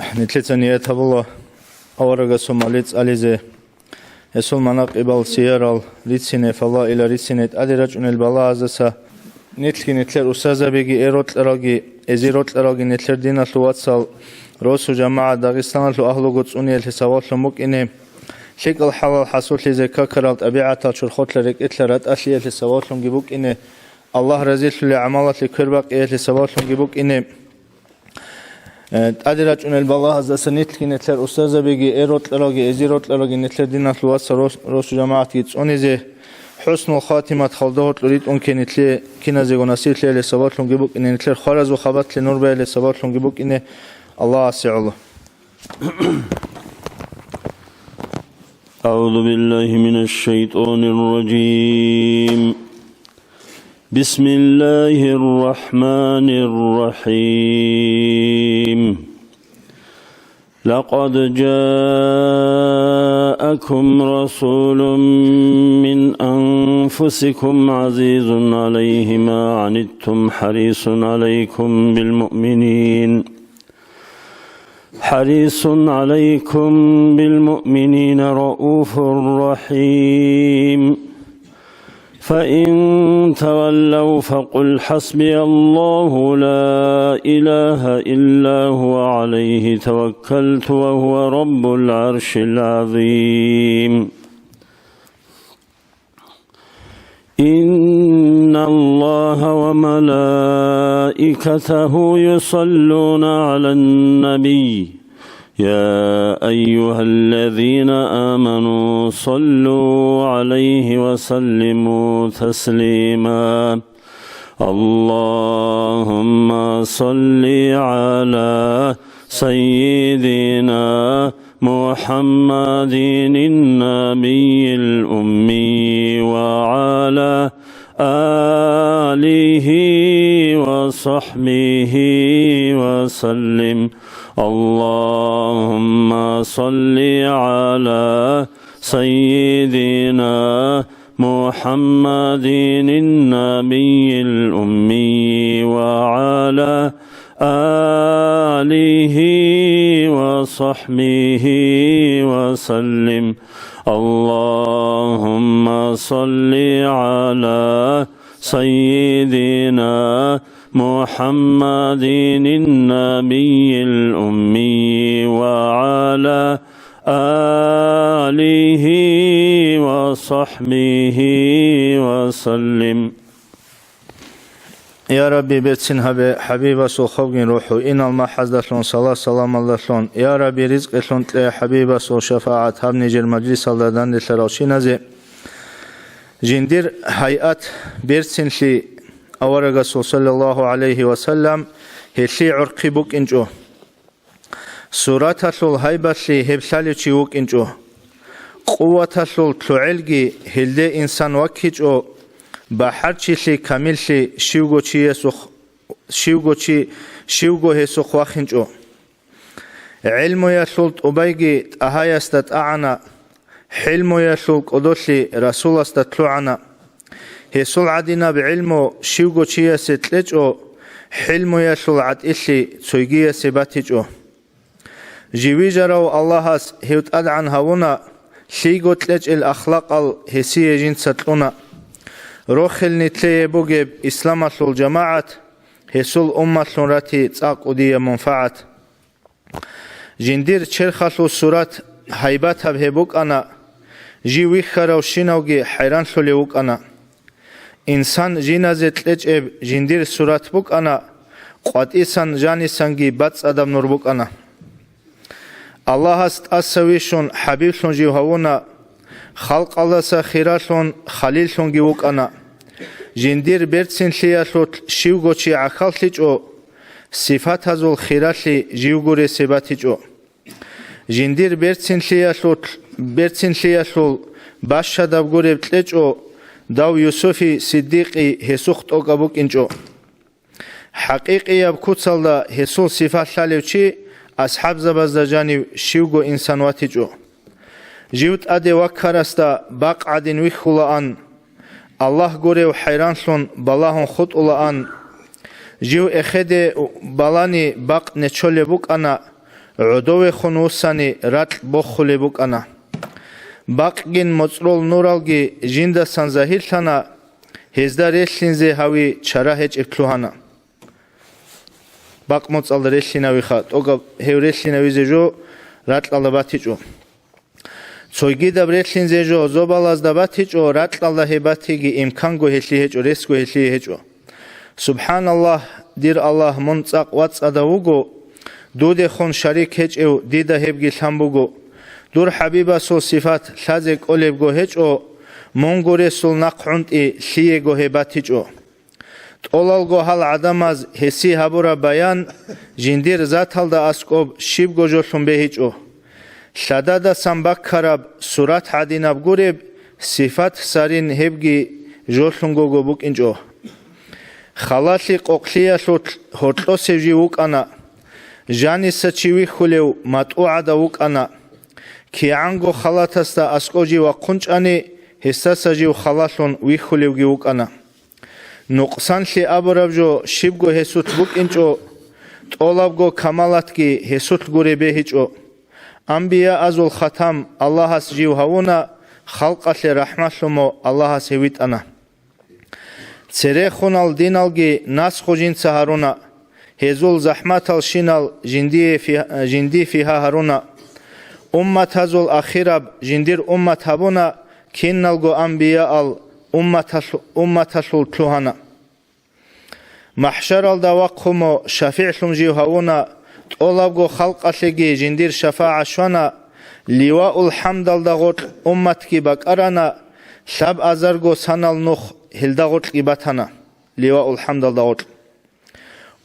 نتلتني أتبالله أورغ سوماليت أليزي يسول مناقب سيارال ريتسيني فالله إلى ريتسيني أدرج أن البلاء عزسا نتلقي نتلر أستاذة بيجي إيروت لراجي إزيروت لراجي نتلر دينا لواتسال روسو جماعة داغستان لو أهلو قدس أني الحسابات لمك إني شيك الحلال حصول لزي كاكرالت أبيعة شرخوت لرك إتلرات أشلي الحسابات لمجيبوك إني الله رزيل لعمالات لكربق الحسابات لمجيبوك إني أدرج أن البلاء عزسا نتلقي نتلر أستاذة بيجي إيروت لراجي إزيروت لراجي نتلر دينا لواتسال روسو جماعة قدس أني زي حسن الخاتمة خالدهات لريد أنك نتلي كنا زي ونسيت لي لسبات لنجيبوك إن نتلي خارز وخبط لنور بي لسبات لنجيبوك إن الله عسي الله. أعوذ بالله من الشيطان الرجيم. بسم الله الرحمن الرحيم. لقد جاءكم رسول من أنفسكم عزيز عليه ما عنتم حريص عليكم بالمؤمنين رؤوف رحيم. فإن تولوا فقل حسبي الله لا إله إلا هو عليه توكلت وهو رب العرش العظيم. إن الله وملائكته يصلون على النبي يا أيها الذين آمنوا صلوا عليه وسلموا تسليما. اللهم صل على سيدنا محمد النبي الأمي وعلى آله وصحبه وسلم. اللهم صل على سيدنا محمد النبي الأمي وعلى آله وصحبه وسلم. اللهم صل على سيدنا محمد النبي الأمي وعلى آله وصحبه وسلم. يا ربي بيتسن هبه حبيبه سو خوغين روحو إن المحزدلون صلاة سلام اللهلون. يا ربي رزقلون تلي حبيبه سو شفاعة هب نجر مجلس اللهدان لتراوشين هزي جندير هيئات بيرسن لي أورغ صلى الله عليه وسلم هشي عرقي بوك إنجو سورة اللول هايبة لي هبسالي چيوك إنجو قوة اللول تلعلغي هلدي إنسان وكيجو بحر چي كامل لي شيوغو هسوخ واخنجو علمو يسول أبايغي أهاي استت أعنا حلمو يسول قدوشي رسول استطلعنا هسول عدنا بعلمو شيوغو چيه ستلجو حلمو يسول عد إشي تسويغيه سباتجو جيوي جراو الله هيوت أدعن هاونا شيغو تلج الأخلاق الهسية جين ستلونا روخل نتلي بوغيب إسلام اللول جماعة هسول أمة راتي تاق ودية منفعة جندير چرخلو سورات هايبات هبهبوك أنا جيوي خراو شينوغي حيران سوليوك أنا إنسان جينازت لجئب جندير سورات بوك أنا قد إسان جاني سانجي باتس أدم نور بوك أنا الله است أسويشون حبيبشون جيوهونا خلق الله سخيراشون خليلشون جيوك أنا جندير بيرتسين لياشوت شيوغوشي عخالتيجو صفات هزول خيراشي جيوغوري سباتيجو جندير بيرتسين لياشول باشا دابغوري بتلجو داو يوسفي صديقي هسوخت أوكابوك إنجو حقيقي يبكوتسال دا هسول صفات لاليوشي أصحاب زبازدجاني شيوغو إنسانواتيجو جيوت أدي وكارستا باق عدين ويخولا الله غوري حيرانشون بالاهون خود أولان جيو إخدي بالاني باق نچولي بوك أنا عدو خنوساني راتل بخولي بوكانا باقين مصرول نورالجي جندا سانزاهيل ثانا هزدا ريشلينزي هاوي چرا هج ابتلوهانا باق مصال ريشليناوي خات اوغا هيو ريشليناوي زيجو راتل الاباتيجو سويگي دب ريشلينزي جو زوبالاز دباتيجو راتل الله هباتيگي امكانگو هشلي هجو ريسكو هشلي هجو سبحان الله دير الله منصق واتس اداوغو دود خون شريك هج او ديدا هبگي ثامبوغو دور حبيبا سو صفات لازق اولبگو هج او مونغوري سول نقعنت ای شیگو هباتیجو طولالگو حال عدماز حسی هبورا بیان جندیر ذات حال دا اسکوب شیبگو جوشون بهیجو شدادا سنبک کرب صورت حدینب گوریب صفات سارین هبگی جوشونگو گو بوک اینجو خلاصی قوقلیا شد هرطلو سیجی وک انا جانی سچیوی خولیو مطوع دا وک انا کی عنگو خلاطستا اسکوجی و قنچ انی حساسجي وخلاصون ويخوليوغي وكانا نقصان شي ابرابجو شيبغو هسوت بوك انچو طولابغو كمالاتكي هسوت غوري بهيچو انبياء ازول ختم الله سجيو هاونا خلق شي رحمتلمو الله سويت انا سريخونال دينالغي ناس خوجين سهارونا هزول زحمتال شينال جندي فيها هارونا امت هزول اخيراب جندير امت هابونا كينالغو أنبياء أمتشل تلوهانا محشر الدواقهم شفيع سمجيو هاونا طولابغو خلق أشيجي جندير شفاعة شوانا لواء الحمد الدغوت أمتكي بكارانا شاب أزرغو سنال نوخ هلدغوت إباتانا لواء الحمد الدغوت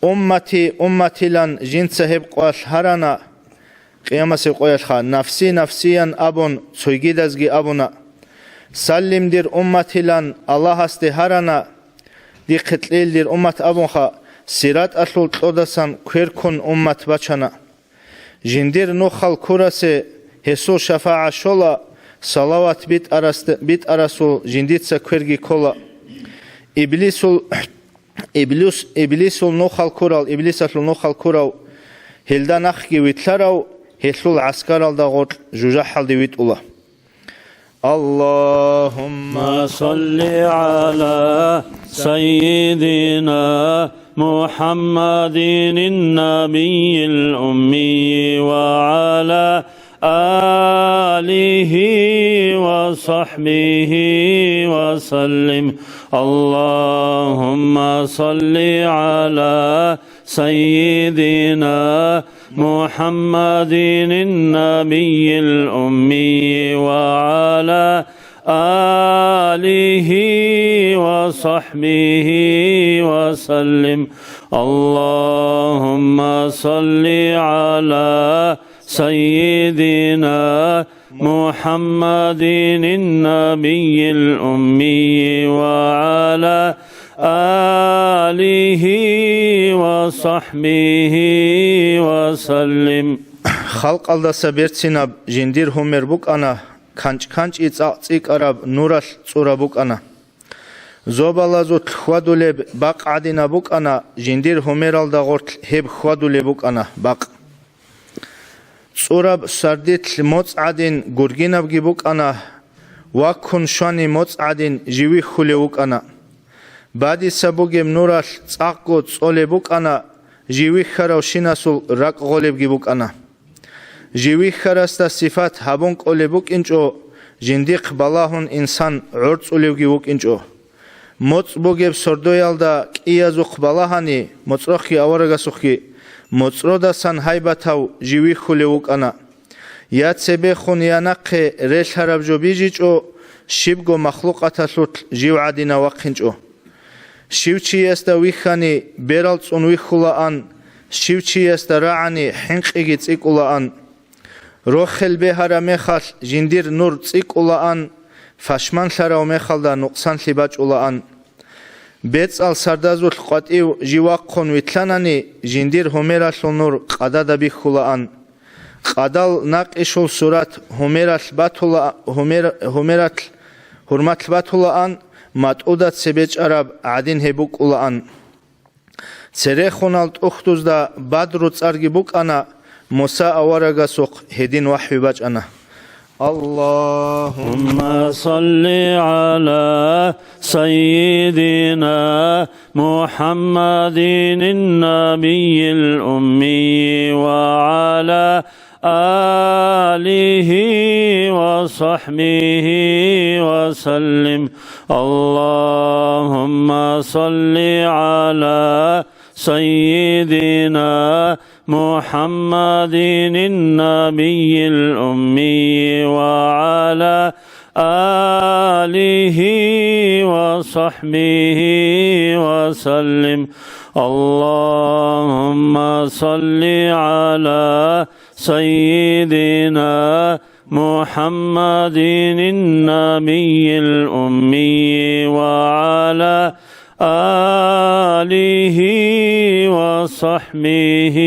أمتي لان جن سهب قواش هرانا قيامة سيقويش خا نفسيا أبون سويجيدازغي أبونا سلم دير أمتي لان الله استهارنا دي قتليل دير أمت أبونخا سيرات أشلول تلودسان كويركون أمت بچانا جندير نوخال كوراسي هسو شفاعة شولا صلوات بيت أرسول جنديتسا كويرگي كولا إبليسول نوخال كورال إبليس أشلول نوخال كورال هلدا نخكي ويتلارو هسول عسكرال داغوت جوجاحال دي ويت الله اللهم صل على سيدنا محمد النبي الأمي وعلى آله وصحبه وسلم اللهم صل على سيدنا محمد النبي الأمي وعلى آله وصحبه وسلم اللهم صل على سيدنا محمد النبي الأمي وعلى آله وصحبه وسلم خلق الله سبيرتسيناب جندير همير بوك أنا كانچ إيق أراب نورال صورة بوك أنا زوبالازو تخوادوليب باق عدنا بوك أنا جندير هميرال داغورت هب خوادولي بوك أنا باق صورة سرديت موت عدن گورگيناب گي بوك أنا واكون شواني موت عدن جيوي خولي بوك أنا بعدي سبوگم نورال صاقو صولي بوك أنا جيوي خراو شيناسول راق غوليب گي بوك أنا جيوي خراستا صفات هابونك أولي بوك إنجو جنديق بالاهون إنسان عرض أولي بوك إنجو موت بوگب سردويال دا كيازوخ بالاهاني موتروخي أورغاسوخي موترو دا سان هايباتاو جيوي خولي بوك أنا ياد سبي خون ياناق ريش هراب جو بيجيجو شيبگو مخلوقاتا سوت جيو عدينا واقينجو شيوچي يستا ويخاني بيرالت اون ويخولا ان شيوچي يستا راعني حنق ايجي تسيقولا ان روخل بهارا ميخال جندير نور تسيقولا ان فاشمان شراو ميخال دا نقصان شباج اولا ان بيتس ال سردازو القاتيو جيواقون ويتلاناني جندير هميرا شل نور قادا دا بيخولا ان قادال ناق اشول سورات هميرا باتولا هميرا حرمت باتولا ان ماتودات سبيج عرب عدين هبوك أولان سريخونالت أختوز دا بدرو تسارجي بوك أنا موسى أورغا سوق هدين وحي باجأنا اللهم اللهم صل على سيدنا محمد النبي الأمي وعلى آله وصحبه وسلم. اللهم صل على سيدنا محمد النبي الأمي وعلى آله وصحبه وسلم. اللهم صل على سيدنا محمد النبي الأمي وعلى آله وصحبه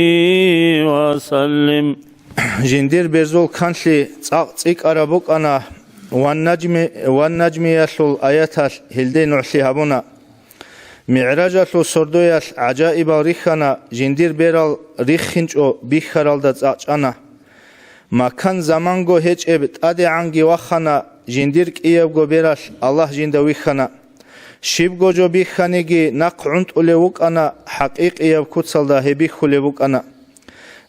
وسلم. جندير بيرزول كانشي تسيك أرابوك أنا والنجم يسول آياتال هلدين عشي هبونا معراجة سردوية عجائب ريخانا جندير بيرال ريخينج او بيخارال دات أنا ما كان زمانغو هيج ابت أدي عنجي وخانا جندير كيابغو بيرال الله جندا ويخانا شيبغو جو بيخانيجي نقعنت أوليوك أنا حقيق إياب كوتسال دا هبيخ أوليوك أنا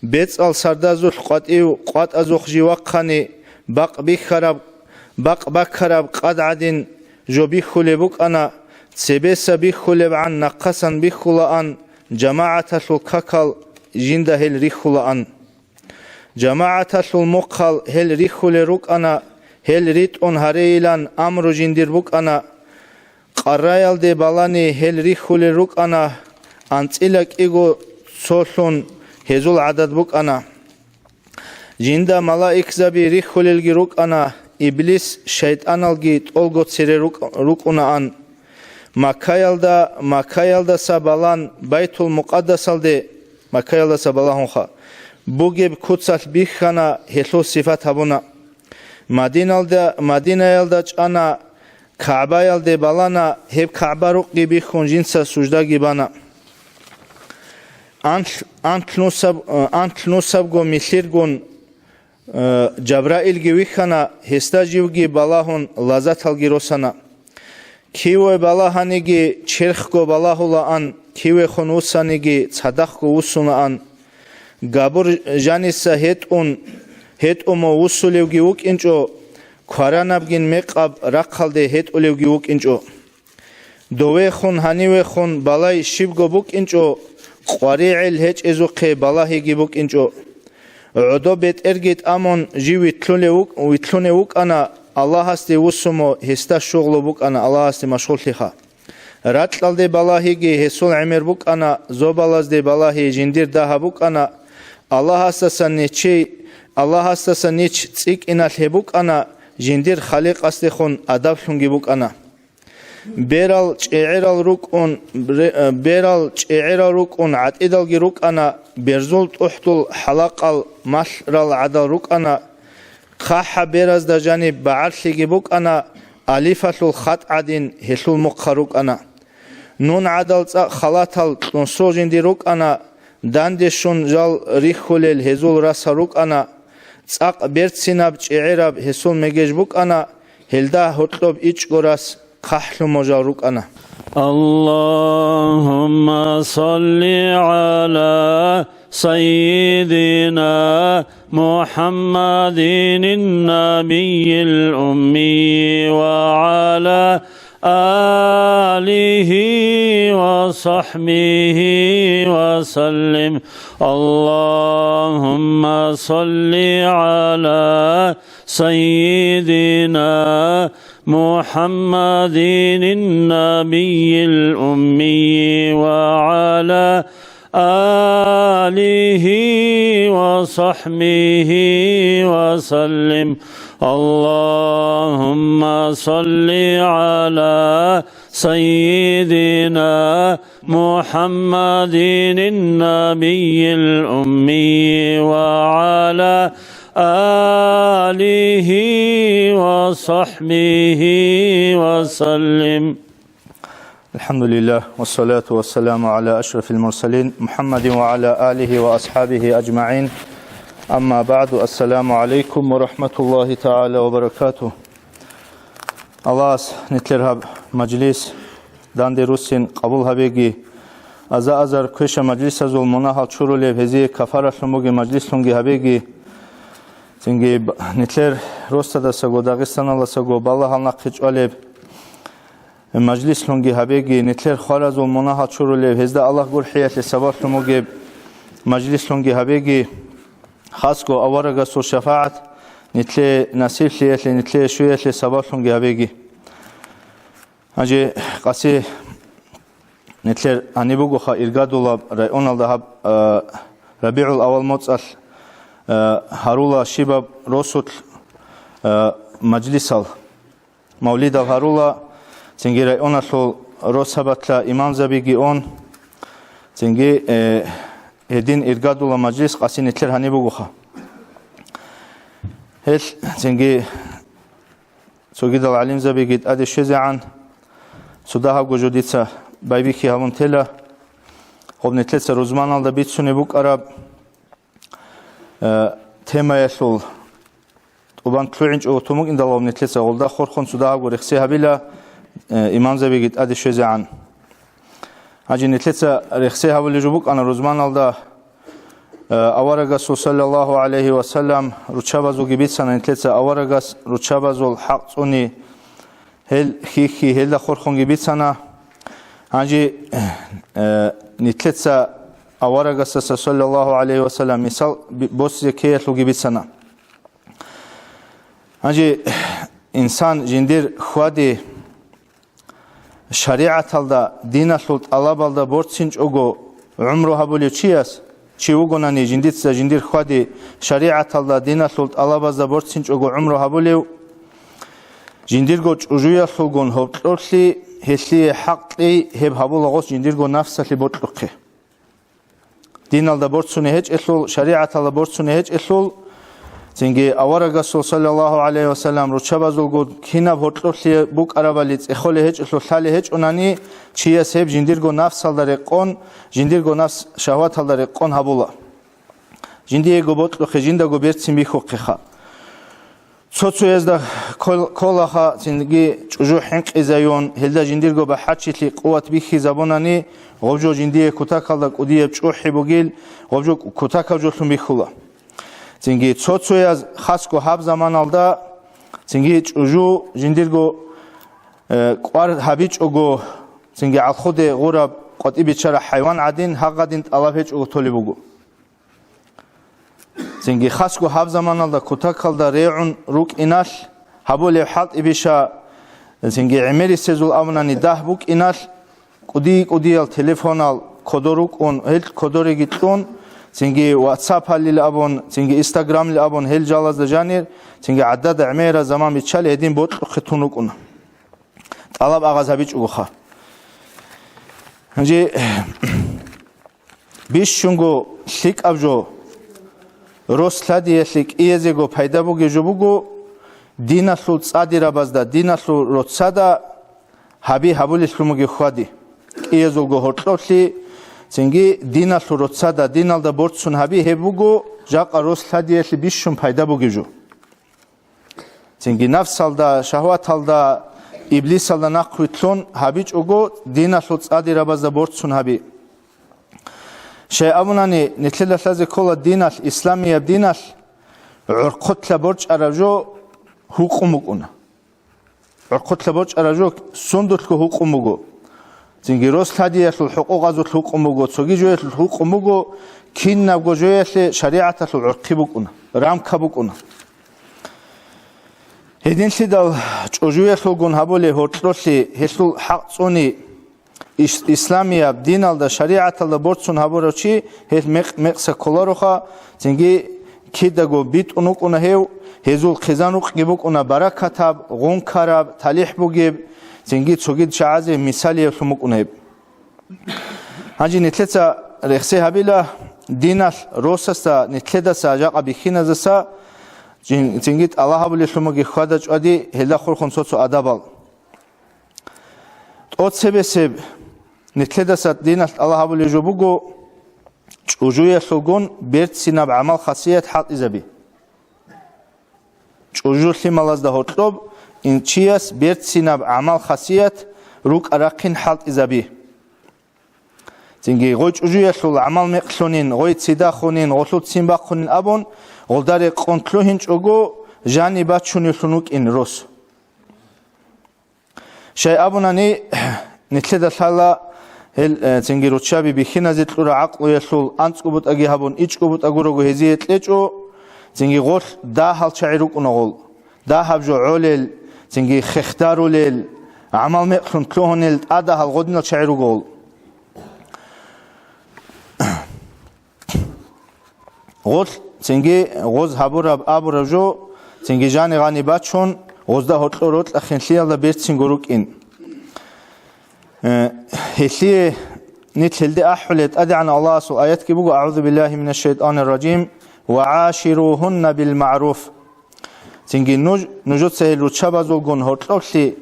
بيتس أل سردازوش قات أزوخ جيوخاني باق بيخارب باق بكرب قد عدين جو بيخوليبوك أنا سبيسا بيخوليب عن نقصا بيخولا جماعة الكاكال جندا هل ريخولا جماعة المقال هل ريخولي روك أنا هل ريت هريلان أمرو جندير بوك أنا قرايال دي بالاني هل ريخولي روك أنا أنت إلك إيغو سولون هزول عدد بوك أنا جندا ملائك زبي ريخولي الجي روك أنا إبليس شيطان الجي تولغو تسيري روك أنا مكايالدا سابالان بيت المقدس الدي مكايالدا سابالان خا بوجب كوتسال بيخانا هلو صفات هبونا مدينة يلدا أنا كعبة يلدا بالانا هب كعبة روكي بيخون جنسا سجدا جبانا أنت نوسب مثيرغون جبرائيل جويخانا هستا جيوغي بالاهون لازات الجيروسانا كيوه بالاهانيجي چرخگو بالاهولا أن كيوه خنوسانيجي صدخگو وسونا أن گابور جانيسا هت أمو وسوليوغي وك إنجو كوارانابگين مقاب رقالده هت أوليوغي وك إنجو دوه خون هانيوه خون بالاي شيبگو بوك إنجو قواريعيل هج إزوقه بالاهيگي بوك إنجو عدو بيت إرگيت أمون جي ويتلوني وك أنا الله هستي وسمو هستا شغل بوك أنا الله هستي مشغول لخا راتل دي بالاهيجي هسول عمر بوك أنا زوبالاز دي بالاهي جندير داها بوك أنا الله هستا نيچ تسيك إنال هبوك أنا جندير خالق أستخون أداب شنگي بوك أنا بيرال چعيرال روك عدئدال جي روك أنا برزول تحتل حلقال مشرال عدال روك أنا خاحة بيراز دا جانب بعرشي بوك أنا أليفة الخط عدين هشل مقخروك أنا نون عدل خلاتل تنصو جندي روك أنا داندشون جال ريخوليل هزول راساروك أنا تساق بيرتسيناب چعيراب هسول ميجيج بوك أنا هلدا هطلب إيش غراس خحلو مجاروك أنا اللهم صل على سيدنا محمد النبي الأمي وعلى آله وصحبه وسلم. اللهم صل على سيدنا محمد النبي الأمي وعلى آله وصحبه وسلم. اللهم صل على سيدنا محمد النبي الأمي وعلى آله وصحبه وسلم. الحمد لله والصلاة والسلام على أشرف المرسلين محمد وعلى آله وأصحابه أجمعين. أما بعد السلام عليكم ورحمة الله تعالى وبركاته. الله نتلرهب مجلس داندي روسين قبول هبيجي أزار كوش مجلس زول مناهل شرولي بهزي كفارة لموجي مجلس لونجي هبيجي تنجي نتلر روستا دساقو داغستان الله ساقو بالله هالناقش أوليب مجلس لونجي هبيجي نتلر خارز والمناهل شرولي بهزدا الله قول حيات لسباق لموجي مجلس لونجي هبيجي خاصكو أورغا سو شفاعت نتلي نسيل ليت نتلي شوية لسباق لونجي هبيجي أجي قاسي نتلر أنيبوغو خا إرغادولا رأيون الدهب ربيع الأول موتصل هارولا شباب روسوت مجلس مولد هارولا تنجي رأيون الثول روسابتلا إمام زبيجي أون تنجي هدين إرغادولا مجلس قاسي نتلر هنيبوغو خا هل تنجي سوغيد العليم زبيجي أدي شزعان سوداها جوديتسا بايبيكي هامون تلا خب نتلتسا روزمان алда битсуни бук араб тема ясул убан тлуинч отумук индалов нетлетса голда хорхон судаа горихси хабила имам забигит ади шезан аджи нетлетса рехси хабили жубук ана розман алда аварагас саллаллаху алейхи ва саллам ручабазу гибитса нетлетса аварагас ручабазул хақцуни هل خيخي هل خورخون جبيتنا عجي نتلتسا أورغس صلى الله عليه وسلم مثال بوس كيت لو جبيتنا عجي إنسان جندير خوادي شريعة الدا دين السلط الله بالدا بورتسينج أوجو عمره هبولي تشياس تشيوجو ناني جنديتسا جندير خوادي شريعة الدا دين السلط الله بالدا بورتسينج أوجو عمره هبولي جنديرغو چوجويا سولغون هوبطلي هسلي حقلي هب هابولغوس جنديرغو نفسلي بوطلقي دينال دا بورتسوني هج اسول شريعه الله بورتسوني هج اسول زنگي اورغا صلى الله عليه وسلم روچابازولغو كينا بوطلقي بوك اراباليت اخولي هج اسول سالي هج اوناني چيا سيب جنديرغو نفسال داريقون جنديرغو نفس شهواتال داريقون هابولا جنديرغو بوطلقي جندغو بيرتسين بيخوقخا صوتسويزدا كلها زندگي چوجو حنق ازايون هلدا جنديرغو بحچيتلي قوت بيخي زبوناني غوجو جندي كوتاكالدا قودي چوحي بوگيل غوجو كوتاكاجو ميخولا زنگي صوتسويز خاصكو حب زمان алда زنگي چوجو جنديرغو قوار حبيچ اوگو زنگي الخود غورا قطي بيچرا حيوان عادين حقدين طلبچ او تولي بوگو زنگي خاصكو حب زمان алда كوتاكالدا ريعون روك إنال هبولي حلط إبيشا زنگي عمري سيزول أمناني ده بوك إنال قدي التليفونال كودوروك اون هل كودوري جيتلون زنگي واتساب هالي لأبون زنگي إنستغرام لأبون هل جالز دجانير زنگي عدد عميرا زمان بيتشال هدين بوت خطونوك اون طلب آغاز هبيج اوخا زنگي بيش شنگو شليك أبجو روسلادي يسلك إيزيغو بايدابوغي جوبوغو ديناسلو تصاديرابازدا ديناسلو روتسادا هابي هابولي سلوموغي خوادي إيزوغو هورتلوسي زنگي ديناسلو روتسادا دينالدا بورتسون هابي هبوغو جاقا روسلادي يسلي بيشون بايدابوغي جو زنگي نفسالدا شهواتالدا إبليسالدا ناقويتلون هابيج اوغو ديناسلو تصاديرابازدا بورتسون هابي شيء أبوناني نتللا لازم كل الدين الإسلامي بدين عرقت لبرج أرجو حكمكونا عرقت لبرج أرجو سندت كحكمكو زنجيروس هذه الحقوق عزو الحكمكو تسوي جوية الحكمكو كين نبغى جوية شريعة العرقبكونا رام كبكونا هدين سيدال جوية الحكم هبولي هرتلوسي هسول حقصوني إسلامية بدين على شريعة الله بورتسون هبوروشي هيل مقصة كلاروخا زنجي كيداغو بيت أنوك أنهيو هزول خزانوك جيبوك أنا بركة تاب غون كراب تاليح بوجيب زنجي تسوجد شعازي مثالي يفهموك أنهيب هنجي نتلتا رخصي هبيلا دينال روسسا نتلتا ساجاق بخينا زسا زنجي الله هبولي يفهموك خادج أدي هلا خور خنصوتو أدابال أوت سبب نتلتا سات دينال الله هبولي جوبوغو ჭუჟუია სულგუნ ბერცინაბ ამალ ხასიათ ჰატიზები ჭუჟუ ლიმალას და ჰოტლობ ინჩიას ბერცინაბ ამალ ხასიათ რუკ არახინ ჰატიზები ძინგი ღოი ჭუჟუია სულ ამალ მეყლონინ ღოი ციდა ხონინ ღოლუთ სიმბა ხონინ აბონ ღოლდარე კონტლოհին ჭუგო ჟანი ბაჩუნი ლუნუკინ როს შე აბონანი ნეთლედა სალა ელ ძინგი როჩაბი ბიხინაზე ტყურა აყლოია სულ ანწყუბუტაგი ჰაბონ იჭკუბუტაგუროგო ჰეზიე ტლეჭო ძინგი ღოლ და ჰალჩაირუკუნოღოლ და ჰაბჟო ოლელ ძინგი ხეხდაროლელ ამალ მეყლონ კლოհონელ ადა ჰალღოდინალ ჩაირუგოლ ღოლ ძინგი ღოზ ჰაბურა აბურაჟო ძინგი ჟანი ღანი ბაჩონ 24 როტ ახენშიალ და ბერცინ გორუკინ هسيه نتهل دي أحولت أدعن الله سو آيات كي بقو أعوذ بالله من الشيطان الرجيم وعاشروهن بالمعروف تنجي نجد سهل وشابازو قون هرطلوكسي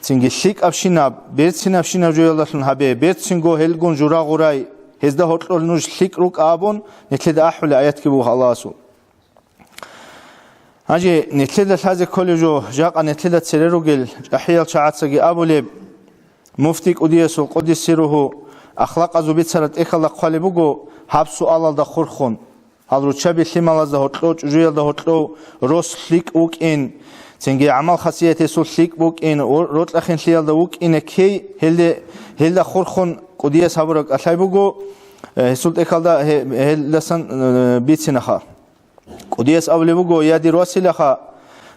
تنجي شيك أبشيناب بيرتسين أبشيناب جو يالله هبه بيرتسين قو هل قون جرا غراي هزده هرطلول نج شيك روك آبون نتهل دي أحول آيات كي بقو الله سو هاجي نتهل دي هذا كل جو جاقا نتهل دي تسريرو قل أحيال شعاتساقي أبو ليب مفتيك أديسو قدس سيروه أخلاق أزوبيت سرت إخلاق خالبوغو حبسو آلال دا خورخون هل رو چبي لمالاز دا هتلو جويل دا هتلو روس ليك وك إن تنجي عمل خاصية سو ليك وك إن روت لخين ليال دا وك إن كي هل دا خورخون قديس هبورك أشايبوغو سلط إخال دا هل لسن بيتسنخا قديس أوليبوغو يادي روسي لخا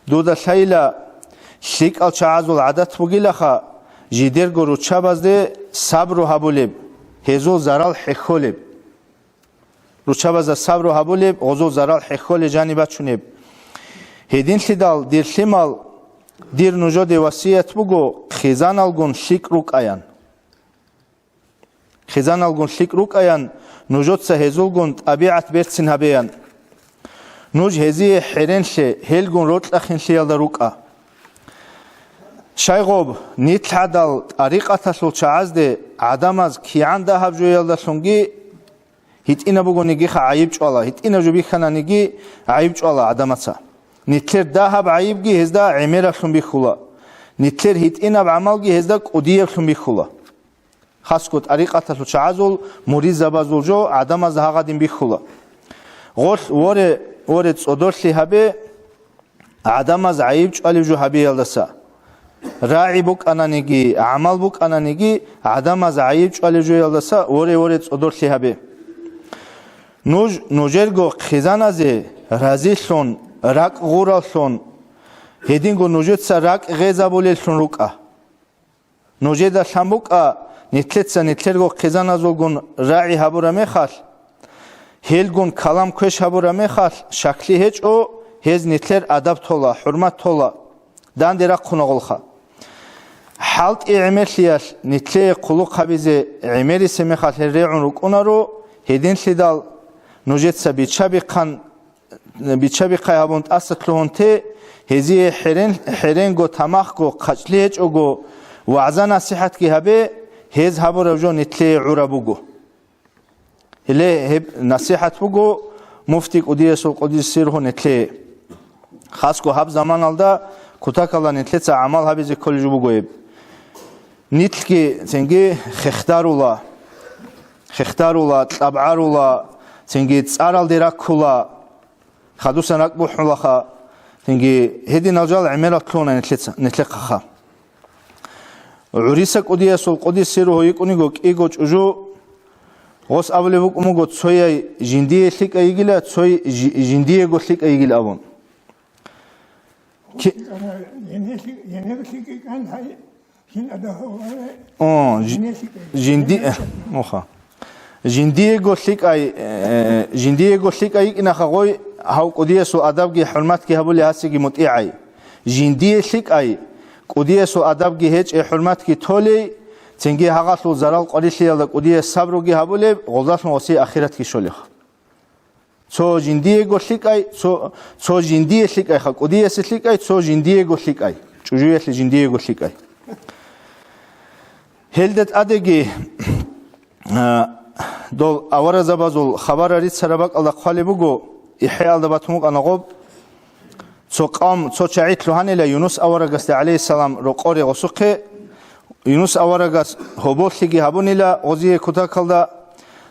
دو دا شايلا ليك الشعازو العادات بوغي لخا جدير گرو چابازده صبر و حبولب هزول زرال حخولب رو چابازده صبر و حبولب غزول زرال حخول جانی بچونب هدین خدال دیر خمال دیر نجاد وسیعت بگو خیزان الگون شک روک آیان خیزان الگون شک روک آیان نجاد سه هزول گون طبیعت برسن هبیان نوج هزی حرین شه هل گون روت لخین شیال در روک آ شايغوب نيتلعدل طريقة سلطعازده عدماز كيان ده هبجو يالده سنگي هيت إنا بگو نگي خا عيب چوالا هيت إنا جو بيخنا نگي عيب چوالا عدماتسا نيتلر ده هب عيب گي هزده عمير سن بيخولا نيتلر هيت إنا بعمل گي هزده قدير سن بيخولا خاص كو طريقة سلطعازول مريز زبازول جو عدماز ده هغادين بيخولا غوش ورد صدرسي هبه عدماز عيب چوالي جو هبه يالده سا راعي بوك أنانيجي عمل بوك أنانيجي عدم از عيب چوالي جو يالدسا وري صدور لهبه نوجرگو خزان از رازي سون راك غورال سون هدينگو نوجد سا راك غيزا بوليل سون روكا نوجد شامبوكا نتلرگو خزان ازولگون راعي هبورا ميخال هلگون كلام كوش هبورا ميخال شكلي هج او هز نتلر ادب تولا حرمت تولا دان ديرا قنغولخا حالت اعمالياش نتلي قلوق خبيزه عمالي سمخات الريعون ركونارو هدين سيدال نوجتسا بيتشابي قيابونت أسطلهونتي هزي حرين گو تماخ گو قجليج گو وعزا نصيحت كي هبه هز هبو رجو نتلي عربوغو هلي هب نصيحت بوغو مفتيك وديسو قديس سيرهو نتلي خاص گو هب زمان الدا كتاك الله نتلتسا عمال هبيزي كل جبوغو يب نتلكي تنجي خختارولا تلابعارولا تنجي تسارال ديراكولا خدوسا نكبو حولخا تنجي هدي نجال عميرات لونا نتلقخا عريسك قديسو القديس سيروه يكونيغو كيغو چوجو غوس أولي بوكموغو تسوي جندية لك أيجيلا تسوي جندية غو لك أيجيلا أبون جندية قلتلك أي إن خغوي هاو قديسو أدبجي حرمتك هبولي هاسيجي متعي جندية لك أي قديسو أدبجي هيج حرمتك تولي تنجي هغاسو زرال قريشي يلا قديس صبروجي هبولي غلطان وصي آخرتك شوليخ سو جندية قلتلك أي سو جندية لك أي خا قديس لك أي سو جندية قلتلك أي جوجية جندية قلتلك أي هلدت أدقي دول أورا زبازول خبر ريت سربك الله قالي بقو إحيال دباتموك أنا غب سوقام سوچعيت لهاني ليونس أورا قست عليه السلام رقوري غسوقي يونس أورا قست هبوت لغي هبوني لا غزيه كتاكال دا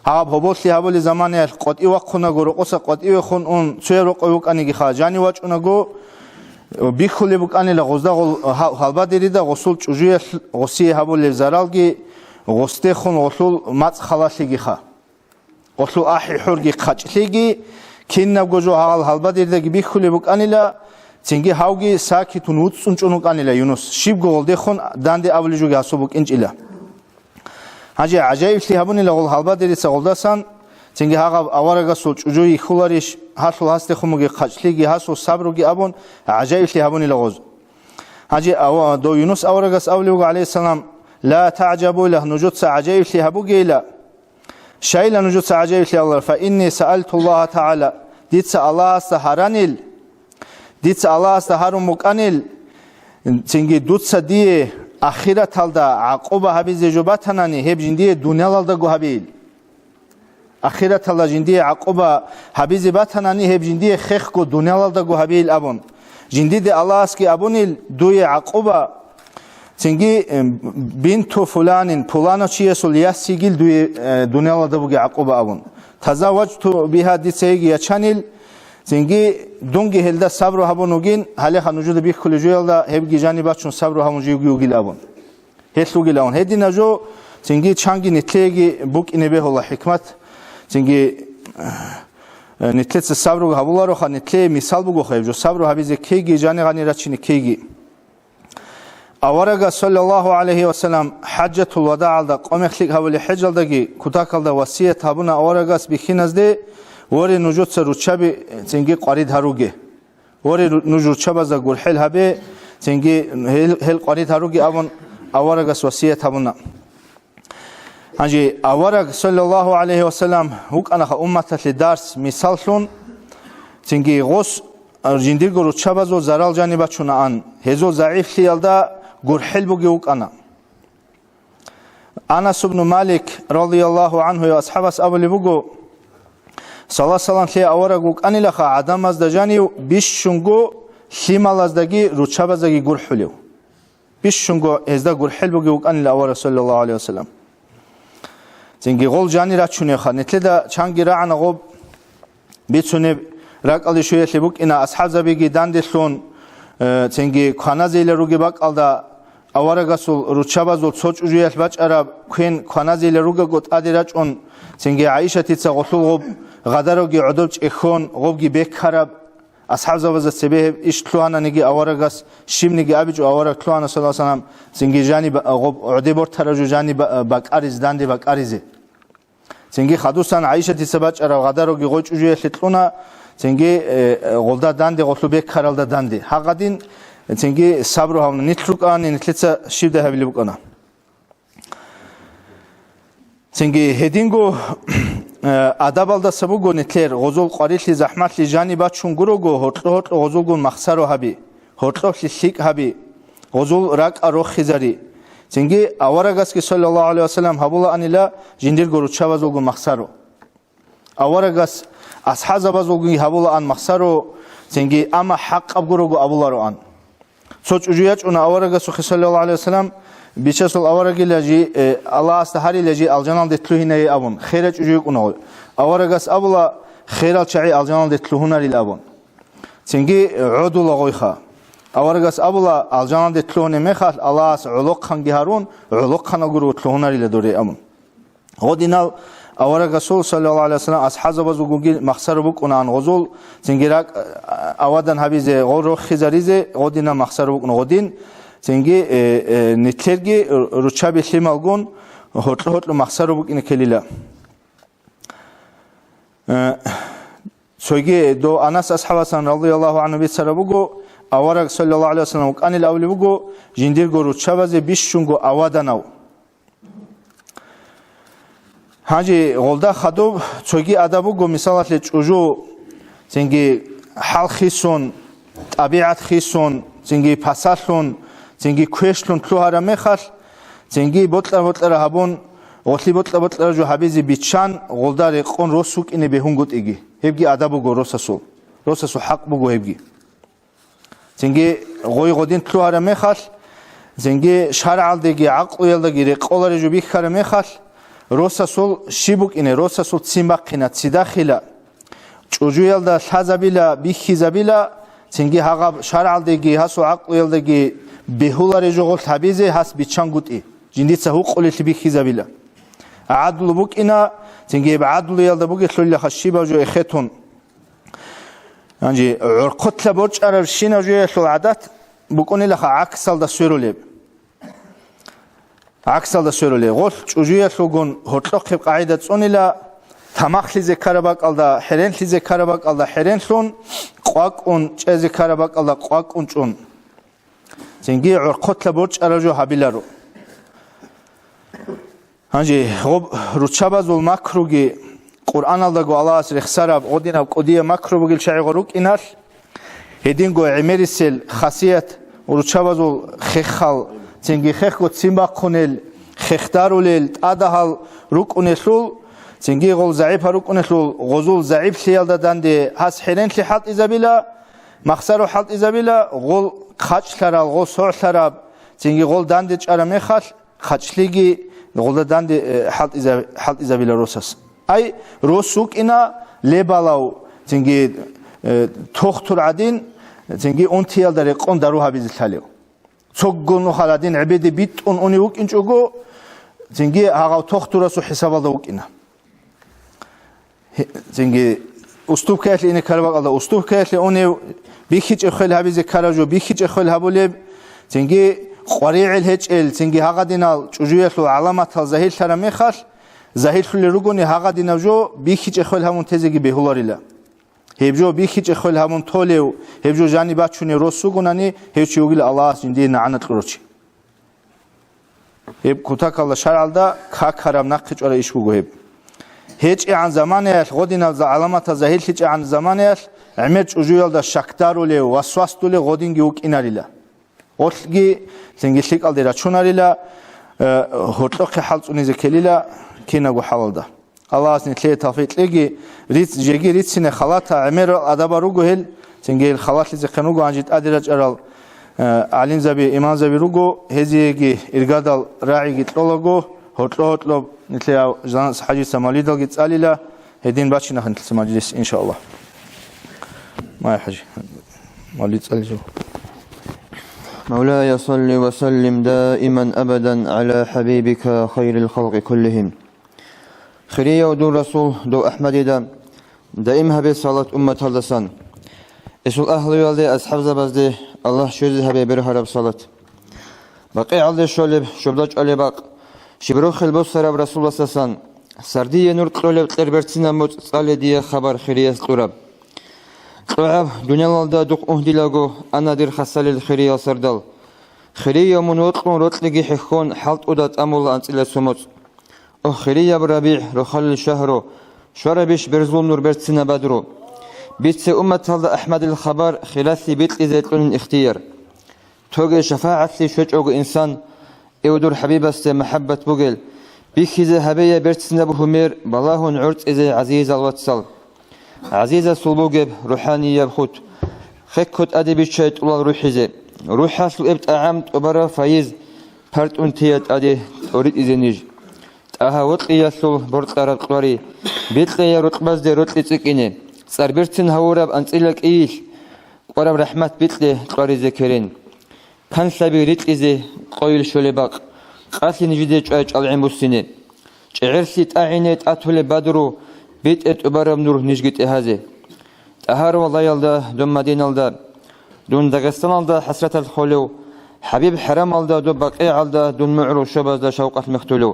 هاب هبوت لي هبولي زماني قد إيوقنا غو رقوسا قد إيوخون أون سوية رقويوك أني خاجاني واجونا غو بيخولي بك أني لغزدا غالبا ديريدا غسول چوجوية غسيه هبولي زرالغي غسته خون غسول مات خلاص لغي خا غسول آحي حورغي قاچ لغي كين نبغجو هالبا ديريدا بيخولي بك أني لا تنگي هاوغي ساكي تنوت سنچونوك أني لا يونس شيب غولده خون داندي أولي جوغي هسوبك إنج إلا هاجي عجائب لي هبوني لغول هالبا ديريسا غولداسان تنگي هاغا أورغا سول چوجوي خولاريش هاسول هاسته خموغي قاچليغي هاسول صبروغي أبون عجائب لي هبوني لغوز هاجي دو يونس أورغاس أوليوغ عليه السلام لا تعجبوا له نجوت عجائب لي هبوغي لا شايل نجوت عجائب لي الله فإني سألت الله تعالى ديتس الله استهارانيل ديتس الله استهارموك أنيل تنگي دوتس دي آخرة تالدا عقوبة هبي زجوباتناني هب جندي دنيا لالدا گو هبيل آخرة تالدا جندي عقوبة هبي زباتناني هب جندي خيخ گو دنيا لالدا گو هبيل أبون جندي دي الله اسكي أبونيل دوي عقوبة تنگي بنتو فلان فلانو چيسول ياسيگيل دوي دنيا لالدا بوگي عقوبة أبون تزوجت بها ديتسيگي يچانيل تنگي دونگي هلدا صبر هبونوگين حالي خنوجود بيخ كوليجويلدا هبگي جاني باشون صبر همونجيوگيل أبون هيسلوگيل أبون هدي نجو تنگي چانگي نتليگي بوك إنبه الله حكمت تنگي نتلت صبر هبولارو خا نتلي مثال بگو خيب جو صبر هبيزه كيگي جاني غاني رچيني كيگي أورغا صلى الله عليه وسلم حجة الوداع دا قومخليك هولي حجل داگي كتاكل دا وصية هبونا أورغاس بخينزده وري نجوت سروچابي تنگي قريد هروگه وري نجوچابا ز گورحل هبه تنگي هل قريد هروگه اون أورغاس وصية هبونا هنجي أورغ صلى الله عليه وسلم هوك أنا أمة لدرس مثالشون تنگي غوس جندير گروچابا زو زرال جانبا چونا ان هزو ضعيف ليالدا گورحل بوگه هوك أنا أنس بن مالك رضي الله عنه يا أصحابس أولي بوگو صلى الله عليه وسلم أورغوك أني لخا عدم از دجاني بيشونگو خيمال از دگي روچابا زگي گورحليو بيشونگو ازدا گورحل بوگوك أني لأورغ صلى الله عليه وسلم تنگي غول جاني را چونه خا نتلدا چانگي راعنا غوب بيتسونه راقالي شوية بوك إنا أصحاب زبيگي داندشون تنگي خانازيل روگي باق alda أورغاسول روچابا زول سوچ وجيل باچ عرب كين خانازيل روگا گوت ادراچ اون تنگي عائشة تيتسا غسول غوب غداروگي عدوچ اخون غوبگي بكخرب أصحاب زوز سبيه إيش تلوانا نجي أورغاس شيم نجي أبيج أورغ تلوانا صلى الله عليه وسلم تنجي جاني غوب عديبور ترجو جاني باك أريز داندي باك أريزه تنجي خدوسان عائشة تسباج أرى غداروگي غوچ وجيه تلونا تنجي غولدا داندي غسول بكخرالدا داندي حقدين تنجي صبرو هم نتلوك آن نتلتسا شيب ده هبلي بكنا تنجي هدينگو أدابالدا سبوگو نتلر غزول قاريت لي زحمت لي جاني باتشون گروگو هوتلو غزولگو مخسرو هبي هوتلو لشيك هبي غزول راك أروخ خزاري تنجي أورغاس كي صلى الله عليه وسلم هبولا أني لا جندير گرو چوازولگو مخسرو أورغاس أصحاب زبازولگو هبولا أن مخسرو تنجي أما حق أبگروگو أبولارو أن سوچ وجياج أنا أورغاس صلى الله عليه وسلم بيشسول أورغي لجي الله استهاري لجي الجنال دتلوهنا أبون خيرج وجيك أنه أورغاس أبولا خيرال شعي الجنال دتلوهنا للأبون تنجي عدو لغويخا أورغاس أبولا الجنال دتلوهنا مخال الله علق خنجي هارون علق خنجرو تلوهنا للدوري أبون غدينا أورغاس صلى الله عليه وسلم أصحاب زوجي مخسر بك أنا عن غزول تنجيراك أودن هبيزه غورو خزاريزه غدينا مخسر بك غدين تنگي نتلرگي روچابي خيمالگون هوتلو مخسر بك إن كليلا سويجي دو أنس أصحابسان رضي الله عنه بيتسر بوگو أورغ صلى الله عليه وسلم وكان الأولي بوگو جندير گو روچابازي بيشونگو أودناو هاجي غولدا خدوب سويجي أدابوگو مثالات لچوجو تنگي حال خيسون طبيعت خيسون تنگي پاسالون تنگي كوشلون تلوهارا مخال تنگي بوتلر هبون غوتلي بطل جو حبيزي بيتشان غولدار يقون روسوك إني بهونغوت إيجي هبجي أدابوغو روساسو حق بوغو هبجي زنجي غوي غودين تلوهار ميخال زنجي شرع ديجي عقل يلدجي رقولار جو بيخار ميخال روساسول شيبوك إني روساسول تسيمباقنا تسيداخلا چوجو يلدا شازابيلا بيخيزابيلا زنجي هاغا شرع ديجي هاسو عقل يلدجي بهولار جو غول حبيزي هاس بيتشانغوت إيه جنديتسا هو قولي بيخيزابيلا عدل بوك إنا تنجيب عدل يلدا بوك يتلولي خشيبا جو إخيتون يعني عرقت لبوج أرى الشينا جو يتلو العادات بوكوني لخا عكسال دا سويرو ليب عكسال دا سويرو ليب غول جو يتلو قون هتلوك قاعدة تسوني لا تماخ لزي كارباك ألدا حرين لزي كارباك ألدا حرين لون قواك اون چازي كارباك ألدا قواك اون چون تنجي عرقت لبوج أرى جو حبيلارو هنجي غب روچاباز الماكروجي قرآن الله جو الله أسر خسارة قدينا قدية ماكرو بقول شيء غروك إنال هدين جو عمريسل خاصية روچاباز الخخال تنجي خخ قد سيمبا قنل خختارولل أدهال روك أنسول تنجي غول زعيب هروك أنسول غزول زعيب سيال داندي هاس حرين لحالت إزابيلا مخسرو حالت إزابيلا غول خاش ثرال غول سور ثراب تنجي غول داندي أرامي خاش ليجي غول داندي حالت إزابيلا روساس أي روسوك إنا لبلاو تنجي تختر عدين تنجي أنتيال دريقون دروها بيزلاليو تقول نخالدين عبيد بيت أنيوك إنشوجو تنجي هاو تختر رسو حساب الله إنا تنجي أسلوب كاتل إني كربك الله أسلوب كاتل أني بيخيج أخل هبيز كراجو بيخيج أخل هبوليب تنجي قريع الهجل تنجي هاقدينال جوجيلو علامات الزهيل ترميخال زهيل خل رجوني هاقدينا جو بيخيج أخل همون تزيجي بهولاريلا هبجو بيخيج أخل همون توليو هبجو جاني باتشوني روسوغوناني هبجو يقول الله جندي نعنت قروشي هب كتاك الله شرع الله كاكرام نقش ولا إيشوجو هب هيج عن زمانه غدينا علامات زهيل هيج عن زمانه عمرت أجيال دا شكتارو له وسواستو له غدين جوك إناريلا أصلي تنجيشك على دراشوناريلا هتلقي حالت ونزكيلا كينا جو حال ده الله عز وجل توفيق لقي ريت جيجي ريت سنة خلاطها عمر أدابا روجو هل تنجيل خلاط لزخنوجو عنجت أدرج أرال علم زبي إمام زبي روجو هزيجي إرجادال راعي جتلوجو هتلو نتلاقي جان حاجة سمالي دال جتاليلا هدين باتش نخن تسمجلس إن شاء الله ما يحاجة مالي تسالجو مولاي صل وسلم دائما أبدا على حبيبك خير الخلق كلهم خيرية ودون رسول دو أحمد دائما هبي صلاة أمة هلسان اسول أهل يالدي أصحاب زبازدي الله شوزي هبي برهرب صلاة بقي علي شولب شبداج علي باق شبروخ البوس سراب رسول الله سسان سردية نور قلوب تربرتنا موت صالي دي خبر خيرية قرب طعب دنيا الله دوق أهدي لاغو أنا دير خسال الخيرية سردال خيرية من وطقون رطلقي حخون حالت أدات أمول أنت إلى سموت أو خيرية بربيع رخال الشهر شربش برزول نور برتسنا بدرو بيت أمة هذا أحمد الخبر خلاثي بيت إذا اختيار توجه شفاعة لي شجع إنسان يودر حبيبست محبة بوجل بيخيز هبية برتسنا بهمير بلاهن عرت إذا عزيز الواتسال عزيزة سلوجب روحانية بخوت خكت أدبي شيء طول روحيزة روح حصل إبت أعمت أبرا فايز فرد أنتيات أدي أريد إذنيج تأهوت لي يسول برد أرد قري بيت لي رتبز دي رتلي تكيني سربرتن هورب أنتيلك إيش قرب رحمة بيت لي قري ذكرين كان سبي ريت إذا قويل شولباق قاسي نجدي جاج العين بسنة عرسي تأعينت أتول بدرو بيت أبرم نور نجيت هذا أهار والله يلدا دون مدينة يلدا دون دغستان يلدا حسرة الخلو حبيب حرام يلدا دون بقيع يلدا دون معرو شباز دا شوقة مختلو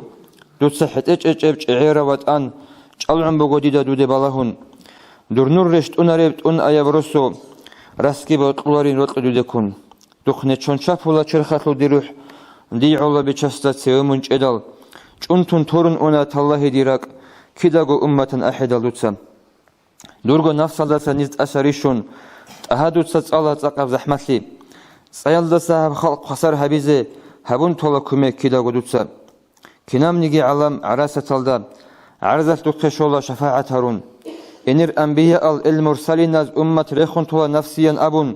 دون صحة إج عيرة واتان جالعن بقوديدا دودي بالاهون دور نور رشت ريبت أيا برسو راسكي بطلورين رطل دودكون دخنة چون شاف ولا چرخاتلو دي روح دي علا بچستا سيومونج إدال چونتون تورن تالله ديراك كداغو أمة أحدا لوتسا دورغو نفس الله نزد أسريشون أهدو تسألة تقف زحمتلي سيال دسا خلق خسر هبيزي هبون طولا كمي كداغو دوتسا كنام نيجي علم عراسة الدا عرزة تخشولا شفاعة هارون إنر أنبياء المرسلين ناز أمة ريخون طولا نفسيا أبون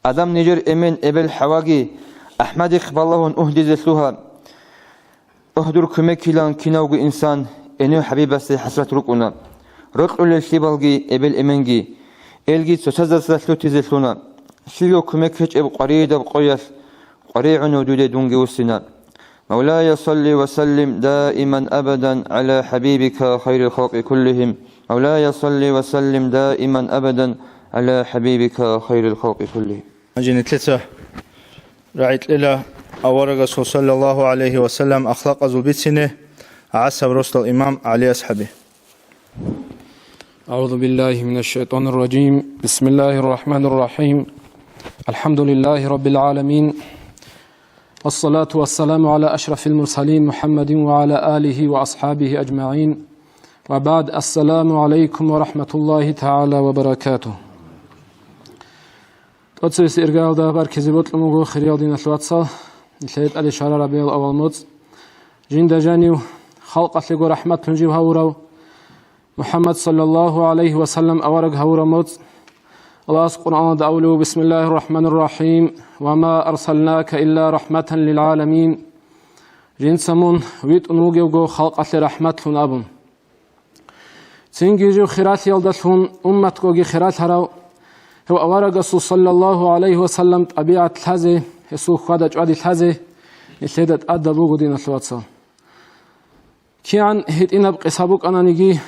أدم نجر إمن إبل حواجي أحمد إقبالهن أهدي زسلوها أهدر كمكيلان كناوغ إنسان إنو حبيب سي حسرة ركونا رقل للشيبالغي إبل إمنغي إلغي تسزل سلسلو تزسلونا شيلو كمكيش إب قريد بقويس قريع ودود دونغي وسنا مولاي صل وسلم دائما أبدا على حبيبك خير الخلق كلهم مولاي صل وسلم دائما أبدا على حبيبك خير الخلق كلهم أجن ثلاثة رأيت إلى أورق صلى الله عليه وسلم أخلاق زوبيتسنه عسى رسل الإمام علي أصحابه. أعوذ بالله من الشيطان الرجيم. بسم الله الرحمن الرحيم. الحمد لله رب العالمين، والصلاة والسلام على أشرف المرسلين محمد وعلى آله وأصحابه أجمعين، وبعد. السلام عليكم ورحمة الله تعالى وبركاته. أتسويس إرقال دابر كذبت لمغو خريال دين الواتسا الشهيد علي شهر ربيع الأول موت جند جانيو خلقت لغو رحمة نجيب هورو محمد صلى الله عليه وسلم أورق هورو موت الله قرآن دعولو. بسم الله الرحمن الرحيم. وما أرسلناك إلا رحمة للعالمين. جند سمون ويت أنوغيوغو خلقت لرحمة لنابون تنجيجو خيرات يلدتون أمتكوغي خيرات هراو هو أورق صلى الله عليه وسلم طبيعة الهزي يسوع خدا جوادي الهزي يسيدت أدبو قدين الواتسا كيان هيت إنب قصابوك أنا نيجي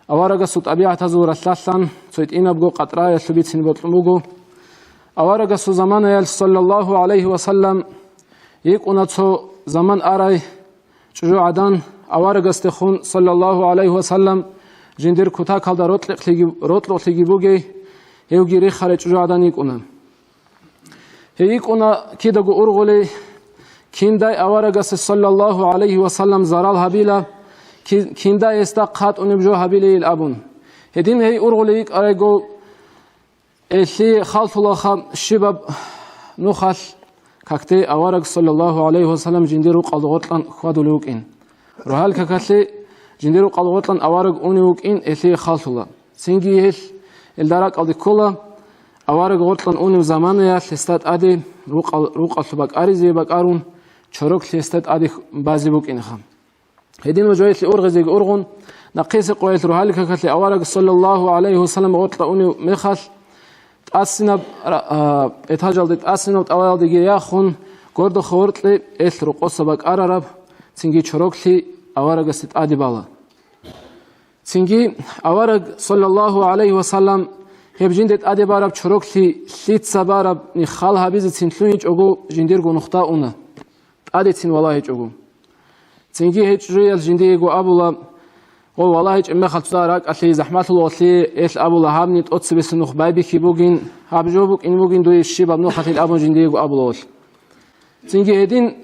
أورق صوت طبيعة هزور الثلاثان سويت إنب قو قطراء يسلبيت سنبوت لموغو أورق صو زمان يال صلى الله عليه وسلم يكونا تصو زمان أراي شجو عدان أورق استخون صلى الله عليه وسلم جندير كتاك هالدا روتلق لغي بوغي يوغيري خارج جوادان يكونا هيكونا كيدغو أرغولي كينداي أورغس صلى الله عليه وسلم زرال هبيلا كينداي استقات أنبجو هبيلي الأبون هدين هي أرغولي أرغو إلي خالف الله خام الشباب نخل كاكتي أورغ صلى الله عليه وسلم جنديرو قلغوطلان خوادو لوكين روحال كاكتي جنديرو قلغوطلان أورغ أونيوكين إلي خالف الله سنجي هل الدرك أو دكولا أوارق غرطان أوني زمانيا لستات أدي روق الشباك أريزي باك أرون شروك لستات أدي بازي بوك إنخام هدين وجويت لأرغزي أرغون نقيس قويت روحالي كاكت لأوارق صلى الله عليه وسلم غرطان أوني ميخال تأسينا اتهاجل دي تأسينا وتأوال دي ياخون غردو خورت لي إثل روقوصة باك أرارب تنجي شروك لي أوارق ست أدي بالا تنجي أورق صلى الله عليه وسلم هب جندت أدي بارب شروك ليت سبارب نخال هبيز تنتلونيج أغو جندير غو نخطاء أونا أدي تن والله أغو تنجي هيج ريال جندي أغو أبولا والله هيج أمي خلط دارك أتلي زحمات الله أتلي إيش أبولا هابنيت أتس بس نخ بايبي كي بوغين هاب جوبوك إن بوغين دوي الشيباب نخط الأبو جندي أغو أبولا تنجي هدين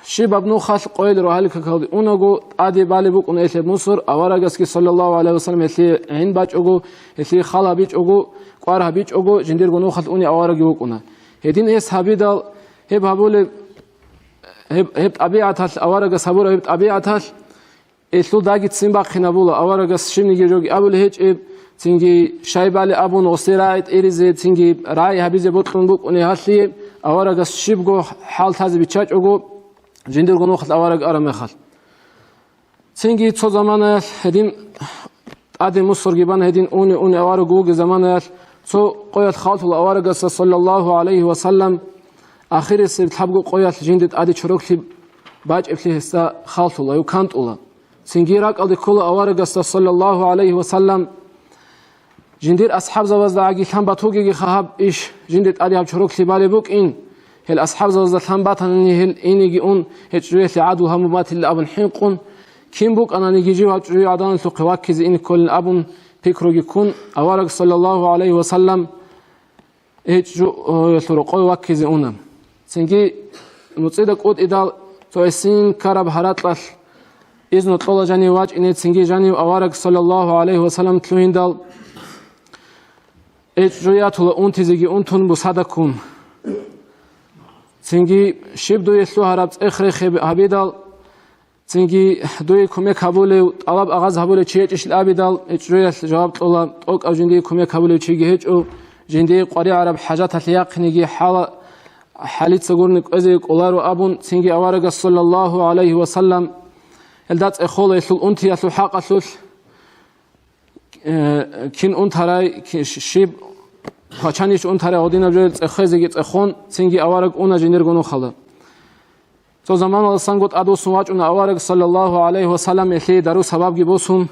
شباب نو خاص قويل روحالي كاكاودي اونغو ادي بالي بوك اون ايث مصر اورغسكي صلى الله عليه وسلم ايثي عين باج اوغو ايثي خالا بيج اوغو قوار بيج اوغو جندير غنو خاص اوني اورغي وكونا هدين اس حبيدال هب هبول هب طبيعه اورغ صبر هب طبيعه ايثو داغيت سيمبا خنابولا اورغس شيمنيجي جوغي ابول هيج تنجي شايبالي ابون اوسيرايت ايريزي تنجي راي هبيزي بوتلون بوك اوني هالي اورغس شيبغو حال تازي بيچاج اوغو جندير غنو خل أورق أرم خل سنجي تو زمان هدين أدي مصر جبان هدين أوني أورق وج زمان تو قيت خالف الأورق صلى الله عليه وسلم آخر السبت حبقو قيت جندت أدي شروك لي باج إبليه سا خالف الله يكانت الله سنجي راك أدي كل أورق صلى الله عليه وسلم جندير أصحاب زواج دعاجي كان بتوجي خاب إيش جندت أدي هب شروك لي بالي بوك إن هل أصحاب زوجات هم باتنني هل إني جون هجرية عدو هم بات اللي أبن حيقون كم بوك أنا نيجي وهجرية عدان ثقواك زي إن كل أبن بكرو يكون أورق صلى الله عليه وسلم هجرو ثرقوا وكزي أونم سنجي متصدق قد إدال تويسين كرب هراتلش إذن طول جاني واج إن سنجي جاني أورق صلى الله عليه وسلم تلوين دال هجرية طول أنتزجي أنتون بصدقكم سنجي شبدو يسلو هربت إخري هبيدال цинги дуи кумек хабулев талаб агаз хабулев чиечиш абидал эчруял жаваб тола ток авжинди кумек хабулев чиги хечу жинди qari arab hajat halyaqnigi hala halit sagurnik öze qolaru abun цинги аварага саллаллаху алейхи ва саллам элдат эхол эсул унти ясу хақасул кин унтарай шиб пачаниш унтарай одинабжел цехезеги цехон цинги авараг уна жинергону хала تو زمان السان گفت ادو سوچ اون آوارگ صلی الله علیه و سلم اخلی درو سبب گی بوسون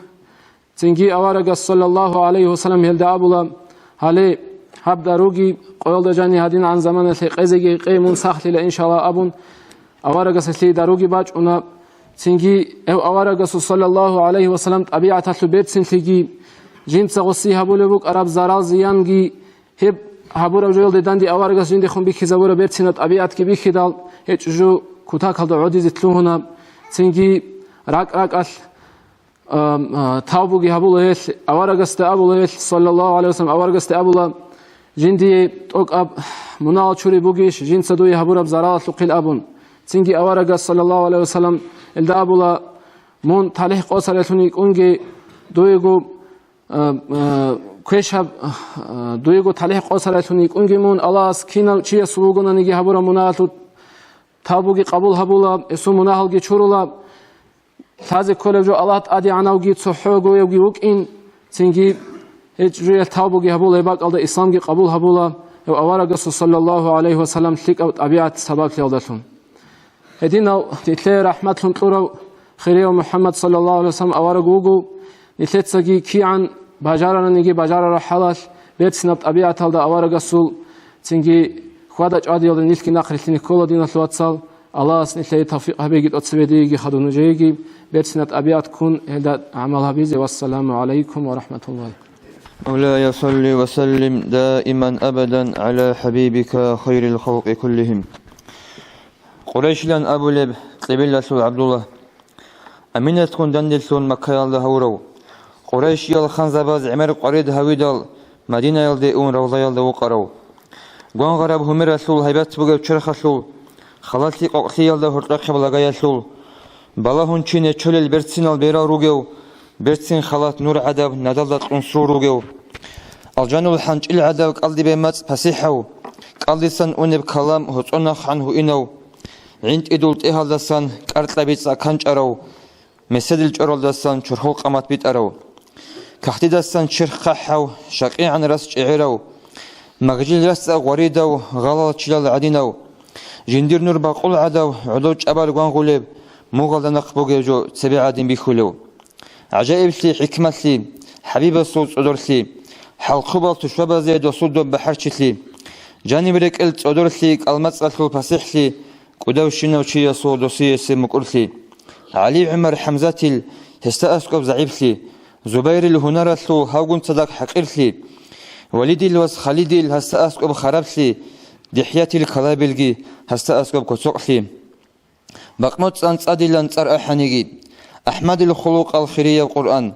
تنگی آوارگ صلی الله علیه و سلم هل دابولا حالی هب دروگی قول دجانی هدین عن زمان اخلی قزگی قیمون سختی ل ان شاء الله ابون آوارگ اخلی دروگی باج اون تنگی او آوارگ صلی الله علیه و سلم طبیعت لبیت سنتگی جنس غصی هبول بوک عرب زرال زیانگی هب هبور جول دیدندی آوارگ جندی خون بی خزاور بیت سنت طبیعت کی بی خدال هیچ جو كوتاك هذا عودي زتلوهنا تنجي راك تابوغي هبوله أوارجست أبوله صلى الله عليه وسلم أوارجست أبوله جندي توك أب منال شوري بوجيش جن سدوي هبور بزرال ثقيل أبون تنجي أوارجست صلى الله عليه وسلم الدا أبوله من تاريخ قصر يثنيك أنجي دويجو كيشاب دويجو تاريخ قصر يثنيك أنجي من الله سكينة شيء سلوغنا نيجي هبور منال تابوغي قبول هبولا اسو مناهلغي چورولا تازه كولجو الله ادي عناوغي صحوغو يوغي وكين تنجي اجري تابوغي هبولا باق الدا اسلامغي قبول هبولا او اوارغ صلى الله عليه وسلم ثق او طبيعت سبب يالدتون هدينا تيتلي رحمتهم طورو خيريو محمد صلى الله عليه وسلم اوارغوغو نيتلتسغي كيعن باجارانيغي باجارا حلال بيتسنب طبيعت الدا اوارغ سول تنجي خداج عادي ولا نيلكي نقرتني كل دينا سواتسال الله سنتلي توفيق هبيجي اتسبيديجي خدونو جيجي بيتسنت ابيات كون هدا عملها بيزي والسلام عليكم ورحمه الله ولا يصلي وسلم دائما ابدا على حبيبك خير الخلق كلهم قريش لان ابو لب قبيله عبد الله امينه تكون دندلسون مكه يالده هورو قريش يال خنزباز عمر قريد هويدال مدينه يالده اون روضه يالده وقرو قوان غرب هم رسول هيبت بوجو چرخسول خلاصي قوقسي يالده هرطاق بلاغايسول بالاهون چينه چولل برتسينال بيرا روغو برتسين خلاص نور عذاب ندلت انصور روغو الجانو الحنج العذاب قلبي بمت فسيحو قلدسن اونب كلام هصنا خنه انو عند ادولت اهلدسن قرطبيصا كانچرو مسدل چرولدسن چرخو قمت بيتارو كختيدسن چرخحو شقي عن راس چعيرو مغجل رس غريدو غلط شلال عدينو جندير نور باقول عدو عدو جبل غان غلب مغل نقبوجو سبع دين بيخلو عجائب لي حكمة لي حبيب الصوت صدر لي حلقبل تشبه زيد وصود بحرش لي جاني بريك قلت صدر لي كلمات الخل فصيح لي كدو شنو شي صود وصي سمكر لي علي عمر حمزة هستأسكب زعيب لي زبير الهنر لو هاغون صدق حقير لي وليدي الوس خالدي هستأسكب خرابسي دحياتي الكلابلجي هستأسكب كسوقسي بقمت أنصادي لانصار أحنيجي أحمد الخلق الخيرية القرآن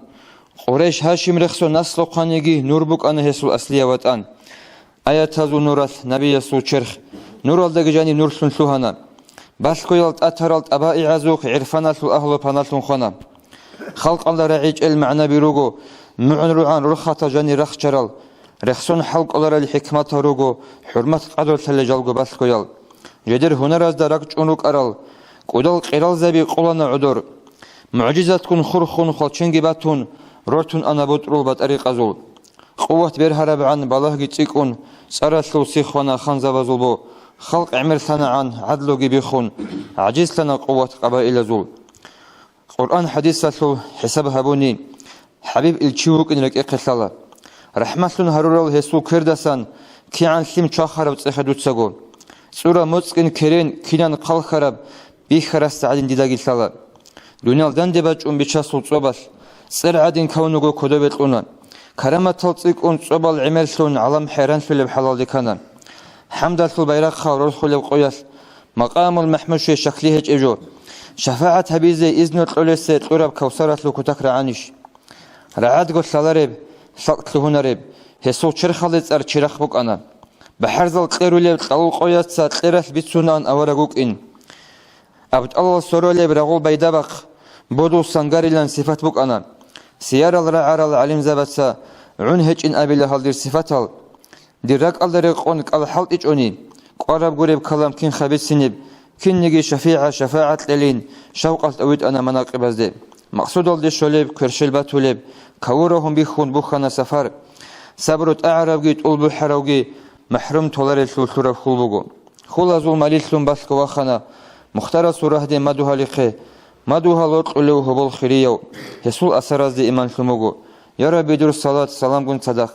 قريش هاشم رخصو نسل قانيجي نوربك أنا هسول أصلية وطن آيات هزو نورث نبي يسو چرخ نور الدجاني نور سنسوهنا بس كيلت أترلت أبائي عزوق عرفنا سو أهل بناتون خنا خلق الله رعيج المعنى بروجو معن روعان رخة جاني رخ شرل رخصون حلق الله الحكمة روجو حرمة قدر ثلجالجو بس كيل جدير هنر از درك جنوك أرل قدال قرال زبي قلنا عدور معجزة تكون خرخون خلشنجي باتون روتون أنا بطرول بطريق أزول قوة برهرب عن بالله جتيكون سرسلو سيخوانا خنزا بزولبو خلق عمر ثنا عن عدلو جبيخون عجز لنا قوة قبائل زول قرآن حديث سلو حساب هبوني حبيب الشيوك إنك إقسلا رحمة لنا هرول هسو كردسان كي عن سيم شاخر وتسخدو تسقو سورة مسكن كرين كينان قال خرب بيخرس عدين ديداجي سلا دنيا دندبج بيشاسو صوبس سر عدين كونغو كودبتلونا كرامة تلصيقون صوبال عملسون علم حيران في بحلال دكانا حمد الله بيرق خاور خلو قياس مقام المحموش شكله اجو شفاعة هبيزي إذن القلس قرب كوثرة لو كتكر عنيش رعاد قل سلارب سقط لهنرب هسو چرخلت ار چرخ بك انا بحرزل قيرو لب قلو قياس ساتقرف بيتسونان اورغوك ان أبت الله سرولي برغول بيدبق بدو سنغاريلان صفات بك أنا سيار الرعار العلم زبتسا عنهج إن أبي لهالدير صفاتال ديراك الله رقونك الحلط إجوني قرب قريب كلام كين خبيت سنب كين نجي شفاعة للين شوق أويد أنا مناقب أزدي مقصود الدي شوليب كرشل باتوليب كورهم بيخون بخنا سفر صبرت أعرب جيت أول بحروجي محروم تولر الثلثرة خلبوجو خلازول ماليثلون بسك وخنا مختار سوره دي مدوها لخي مدوها لوط له هبل خريو يسول أسراز دي إيمان خلموجو يا رب دور الصلاة سلام قن صدق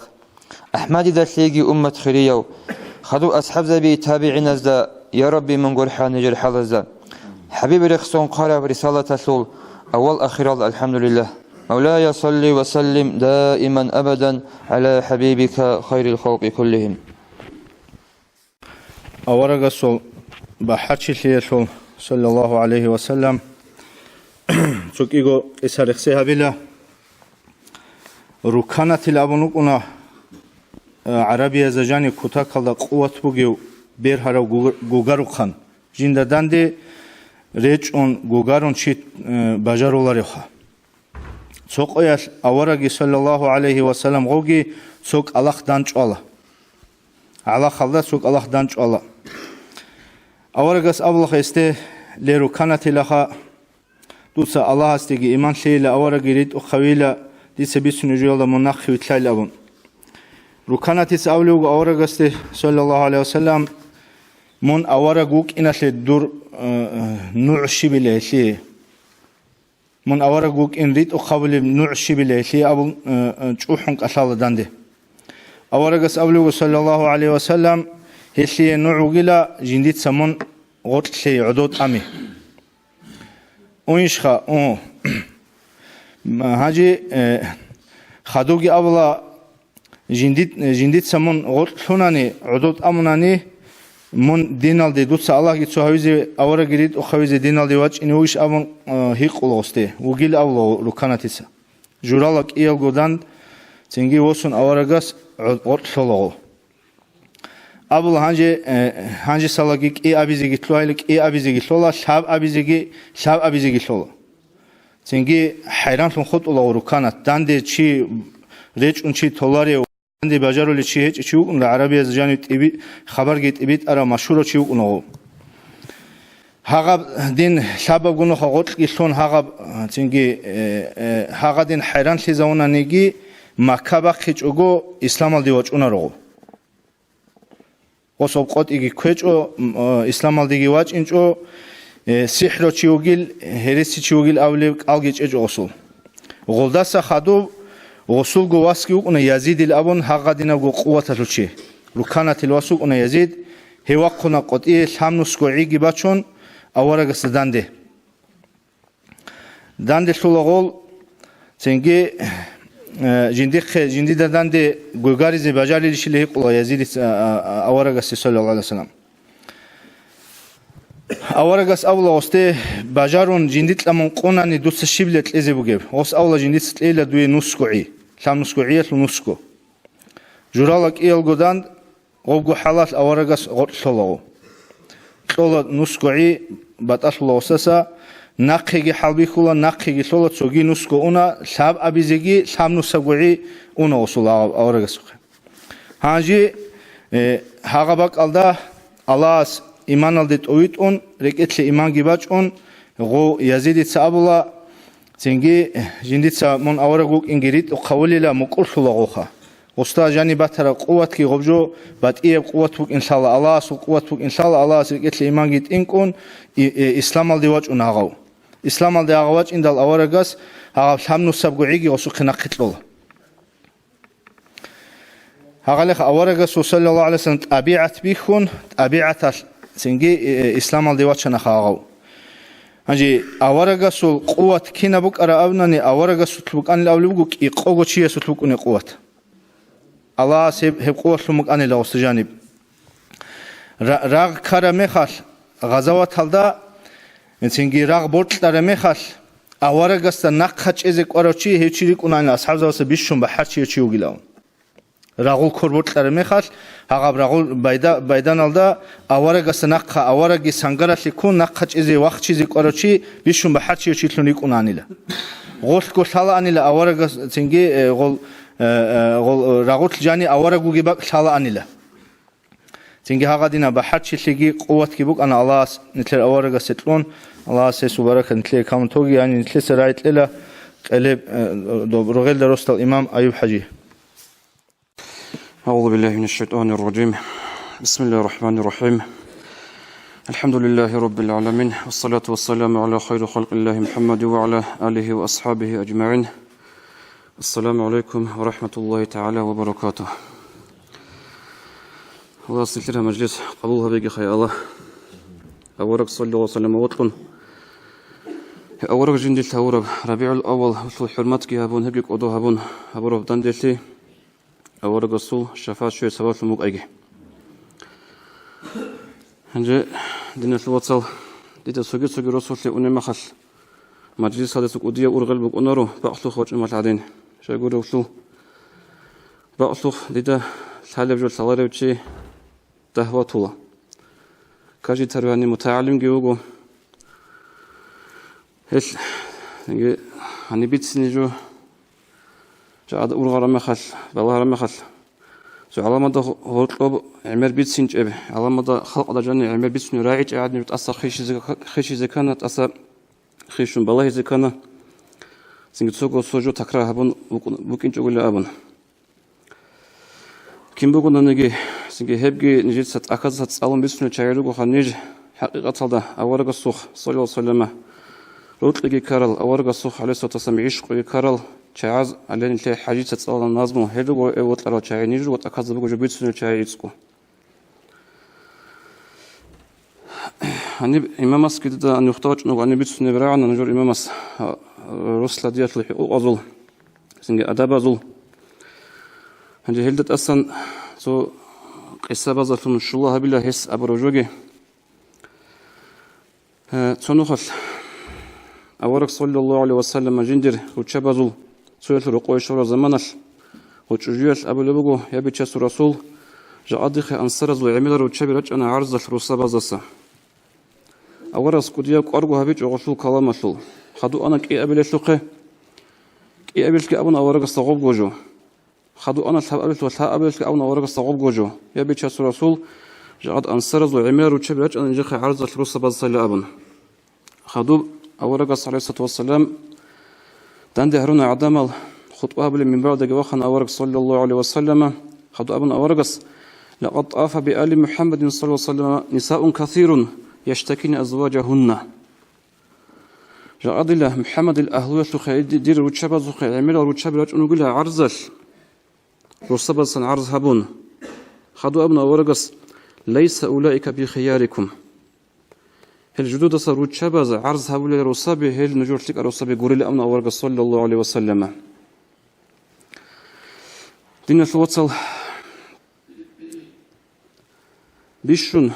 أحمد ذا تلاقي أمة خريو خدو أصحاب ذبي تابعين أزدا يا ربي من قرحان نجر حلزا حبيب رخصون قارب رسالة سول أول أخير الحمد لله مولاي صل وسلم دائما أبدا على حبيبك خير الخلق كلهم أورق الصل بحرش الشيء صلى الله عليه وسلم تقيقو إسارخسيها بلا ركانة الأبنوكنا عربية زجاني كتاك الله قوة بغيو بيرهارو غوغارو خان جنددان دي ريج اون غوغارون شيت بجارو لاريخا سوق اياش أورغي صلى الله عليه وسلم غوغي سوق الله دانچ الله الله خلدا سوق الله دانچ الله أورغس أبلخ استي ليرو كانت لها دوسا الله استيغي إيمان شيلا أورغي ريد أخويلا دي سبيسون جولا مناخي وتلاي لابون ركاناتيس أولوغ أورغستي صلى الله عليه وسلم من أورغوك إناش دور نوعشي بلايشي من أورغوك إن ريد أخويل نوعشي بلايشي أبو تشوحنك أشال داندي أورغس أولوغ صلى الله عليه وسلم هشي نوعوغيلا جنديد سمون غوت شي عدود أمي وينشخا هاجي خدوغي أولا جنديد سمون غوت شوناني عدود أموناني من دينال دي دوتسا الله جيتسو هاويزي أورا جريد أخويزي دينال دي واج إنه ويش أمون هيق أولوستي وغيل أولا ركاناتيسا جورالك إيال غودان تنجي وصن أورا غاس غوت شولوغو أبو هانجي سالاجيك إيه أبيزي جتلوهيلك إيه أبيزي جتلولا شاب أبيزي جتلولا تنجي حيران لون خط الله ركانات داندي شي ريج اون شي تولاري داندي بجارو لي شي هيج شي اون العربيه زجاني تبي خبر جيت ابيت ارا مشهور شي اون هاغا دين شاب غونو خوت كيسون هاغا تنجي هاغا دين حيران شي زونا نيجي مكابا خيچوغو اسلام ديوچ اونارو وصوب قط إيجي كويجو إسلام الديجي واج إنجو سحر تشيوغيل هرسي تشيوغيل أولي ألجيج إج أصول غلداسا خدو أصول جو واسكيو أن يزيد الأبون هقدنا جو قوة تلوشي ركانة الواسوق أن يزيد هواقنا قط إيه حمنوس كوعيجي باتشون أورا قصدانده دانده شلوغول تنجي جندي داندي غوغاريزي باجالي لشيله قلا يزيد اورغس صلى الله عليه وسلم اورغس اولا اوستي باجارون جنديت لمن قوناني دوس شيبلت لزي بوغيب اوس اولا جنديت ليلا دوي نسكوعي شام نسكوعيه نسكو جورالك ايل غودان اوغو حالات اورغس غوتلو قولا نسكوعي باتاسلو اوسسا ناقيجي حلبي خولا ناقيجي سولا تسوغي نسكو اونا شاب أبيزيجي شاب نسكوعي اونا وصولا أورغسوخ هانجي هاغباك ألدا الله إيمان ألدت أويت اون ركتل إيمان جيباج اون غو يزيد تسابولا تنجي جندي تسامون أورغوك إنجريت وقولي لا مقول سولا غوخا وستا جاني باترا قوات كي غبجو بات إيه قواتك إن شاء الله الله سو قواتك إن شاء الله الله ركتل إيمان جيت إنكون إسلام الدواج اون هاغو إسلام الدعوات عند الأورغاس هذا حمل سبعيجي وسقنا قتله هذا الأورغاس صلى الله عليه وسلم أبيعت بيخون أبيعت سنجي إسلام الدعوات شنا خاغو هنجي أورغاس القوة كنا بك أرى أبناني أورغاس تلوك أن الأولوك يقوغو شيء تلوك أن قوة الله سب هب قوة تلوك أن لا استجانب راغ كرم خال غزوات هلدا إنسانجي راغ بورت لرمي خال أورغاس نقش إزك أروشي هيشيرك أنا أصحاب زوجة بيشون بحرشي يشيو جلاون رغول كربوت لرميخال هغاب رغول بايدان الدا أورغس نقخ أورغي سانغرا لكون نقخ إزي وقت چيزي قروچي بيشون بحرچي وشيتلون يكون عنيلا غول كوشالا عنيلا أورغس تنجي غول رغول جاني أورغو جيبك شالا عنيلا تنجي هغادينا بحرچي لغي قوت كيبوك أنا الله نتلر أورغس ستلون الله سيسو بركة نتلر كامتوغي يعني نتلر سرايت للا قلب رغيل درست الإمام أيوب حجي أعوذ بالله من الشيطان الرجيم بسم الله الرحمن الرحيم الحمد لله رب العالمين والصلاة والسلام على خير خلق الله محمد وعلى آله وأصحابه أجمعين السلام عليكم ورحمة الله تعالى وبركاته الله سلسلة مجلس قبولها بيجي خير الله أورق صلى الله وسلم وطلن أورق جندي الأورق ربيع الأول وصل حرمتك هبون هبيك أدو هبون هبورف دندلتي أورق الصول شفاعة شوية سوات الموق أيجي هنجي دين الوصل ديتا سوغي رسول لي مخل مجلس هذا سوق وديا أورغل بق أنارو بأخلو خوش العدين شايقول رسول بأخلو ديتا سالب جول سالاري وشي دهوة طولة كاجي ترواني متعلم جيوغو هش هني بيتسني جو جاد أورغ رمخل بالله رمخل سو علامة هوطلب عمر بيتسين جبه علامة خلق دجاني عمر بيتسن راعي عاد نتأثر خيش زكانة تأثر خيشون بالله زكانة سنجد سوق سوجو تكره هبون بوكين جوجل أبون كم بقول نجي سنجد هبجي نجد ست أكاد ست علم بيتسن شايرو خنيج حقيقة صدا أورق الصخ صلى الله عليه وسلم روتلقي كارل أورق الصخ عليه الصلاة والسلام عيشقي كارل شعاز على نتلي حاجة تتصل النظم هيدو وطلع شاي نيجو وتأكد بقول جبيت سنو شاي يسكو أني إمام أس كده أن يختار إنه أني بيت سنو براعنا نجور إمام أس رسل ديات لحي أزول سنجي أداب أزول هنجي هلدت أصلا سو قصة بزر من شلها بالله هس أبو رجوجي تنوخل أورك صلى الله عليه وسلم جندر وتشبزول سويت رقوي شورا زمانش وتشجيش أبو لبوجو يبي تشس رسول جاء دخل أنصار زو عمير وتشبيرج أنا عرض الرسول بزاسة أورا سكوديا قارجو هبيج وغسول كلام شل خدو أنا كي أبي لشقة كي أبي لك أبونا أورا استغوب جوجو خدو أنا شاب أبي لك أبي لك أبونا أورا استغوب جوجو يبي تشس رسول جاء أنصار زو عمير وتشبيرج أنا جخ عرض الرسول بزاسة أبون خدو أورا عليه الصلاة والسلام دان دهرون عدم خطبة قبل من بعد جواخنا أورق صلى الله عليه وسلم خدوا أبن أورقس لقد طاف بآل محمد صلى الله عليه وسلم نساء كثير يشتكين أزواجهن جاء الله محمد الأهلوية خير دير وتشبز خير عمل وتشبز نقولها عرزل رصبس عرز هبون خدوا أبن أورقس ليس أولئك بخياركم الجدود صاروا تشبز عرض هؤلاء الرصابي هل نجور لك الرصابي قريل أمن أورق صلى الله عليه وسلم دين الوصل بيشون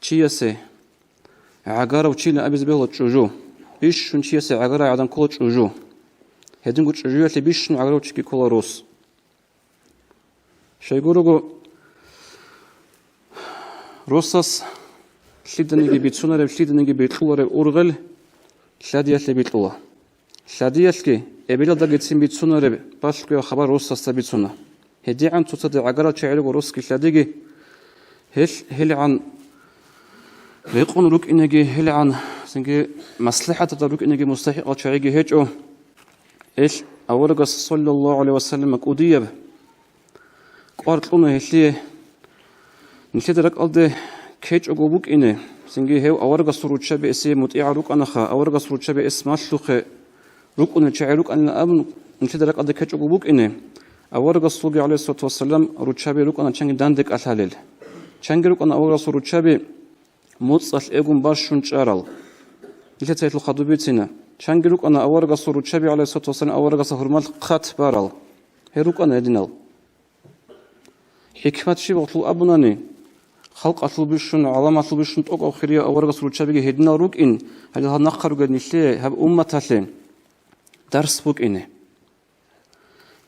تشيسي عقارة وتشينا أبيز بيهلا تشوجو بيشون تشيسي عقارة عدن كل تشوجو هدين قد تشوجو يتلي بيشون عقارة وتشكي كل روس شايقولوا روسس شدني بيتسونر شدني بيتلور أورغل شادية بيتلوا شادية كي أبيلا دقيت بيتسونر باشكو خبر روس استبيتسونا هدي عن تصدق عقارة شعير وروس كشادية هل عن ليقون روك إنجي هل عن سنجي مصلحة تدرك إنجي مستحق شعير هجو إيش أورق صلى الله عليه وسلم كودية قارت لونه هليه نشدرك ألده كيج أقوبك إنه سنجي هو أورق الصروت شبه اسم متيع روك أنا خا أورق الصروت شبه اسم مشلوخ روك أن شعيروك أن أبن نشدرك ألده كيج أقوبك إنه أورق الصلى عليه الصلاة والسلام روت شبه روك أنا شنج داندك أثالل شنج روك أنا أورق الصروت شبه متصل إيجون باشون شارل إلى تيت الخدوبيتنا شنج روك أنا أورق الصروت شبه عليه الصلاة والسلام أورق الصهرمال خات بارل هيروك أنا يدينال حكمة شيء وطلو أبناني خلق أطلب بيشون علامة أطلب بيشون تقع أخرية أورق الصروت شبه هدنا روك إن هذا نقر قد نشلي هب أمة تلين درس بوك إنه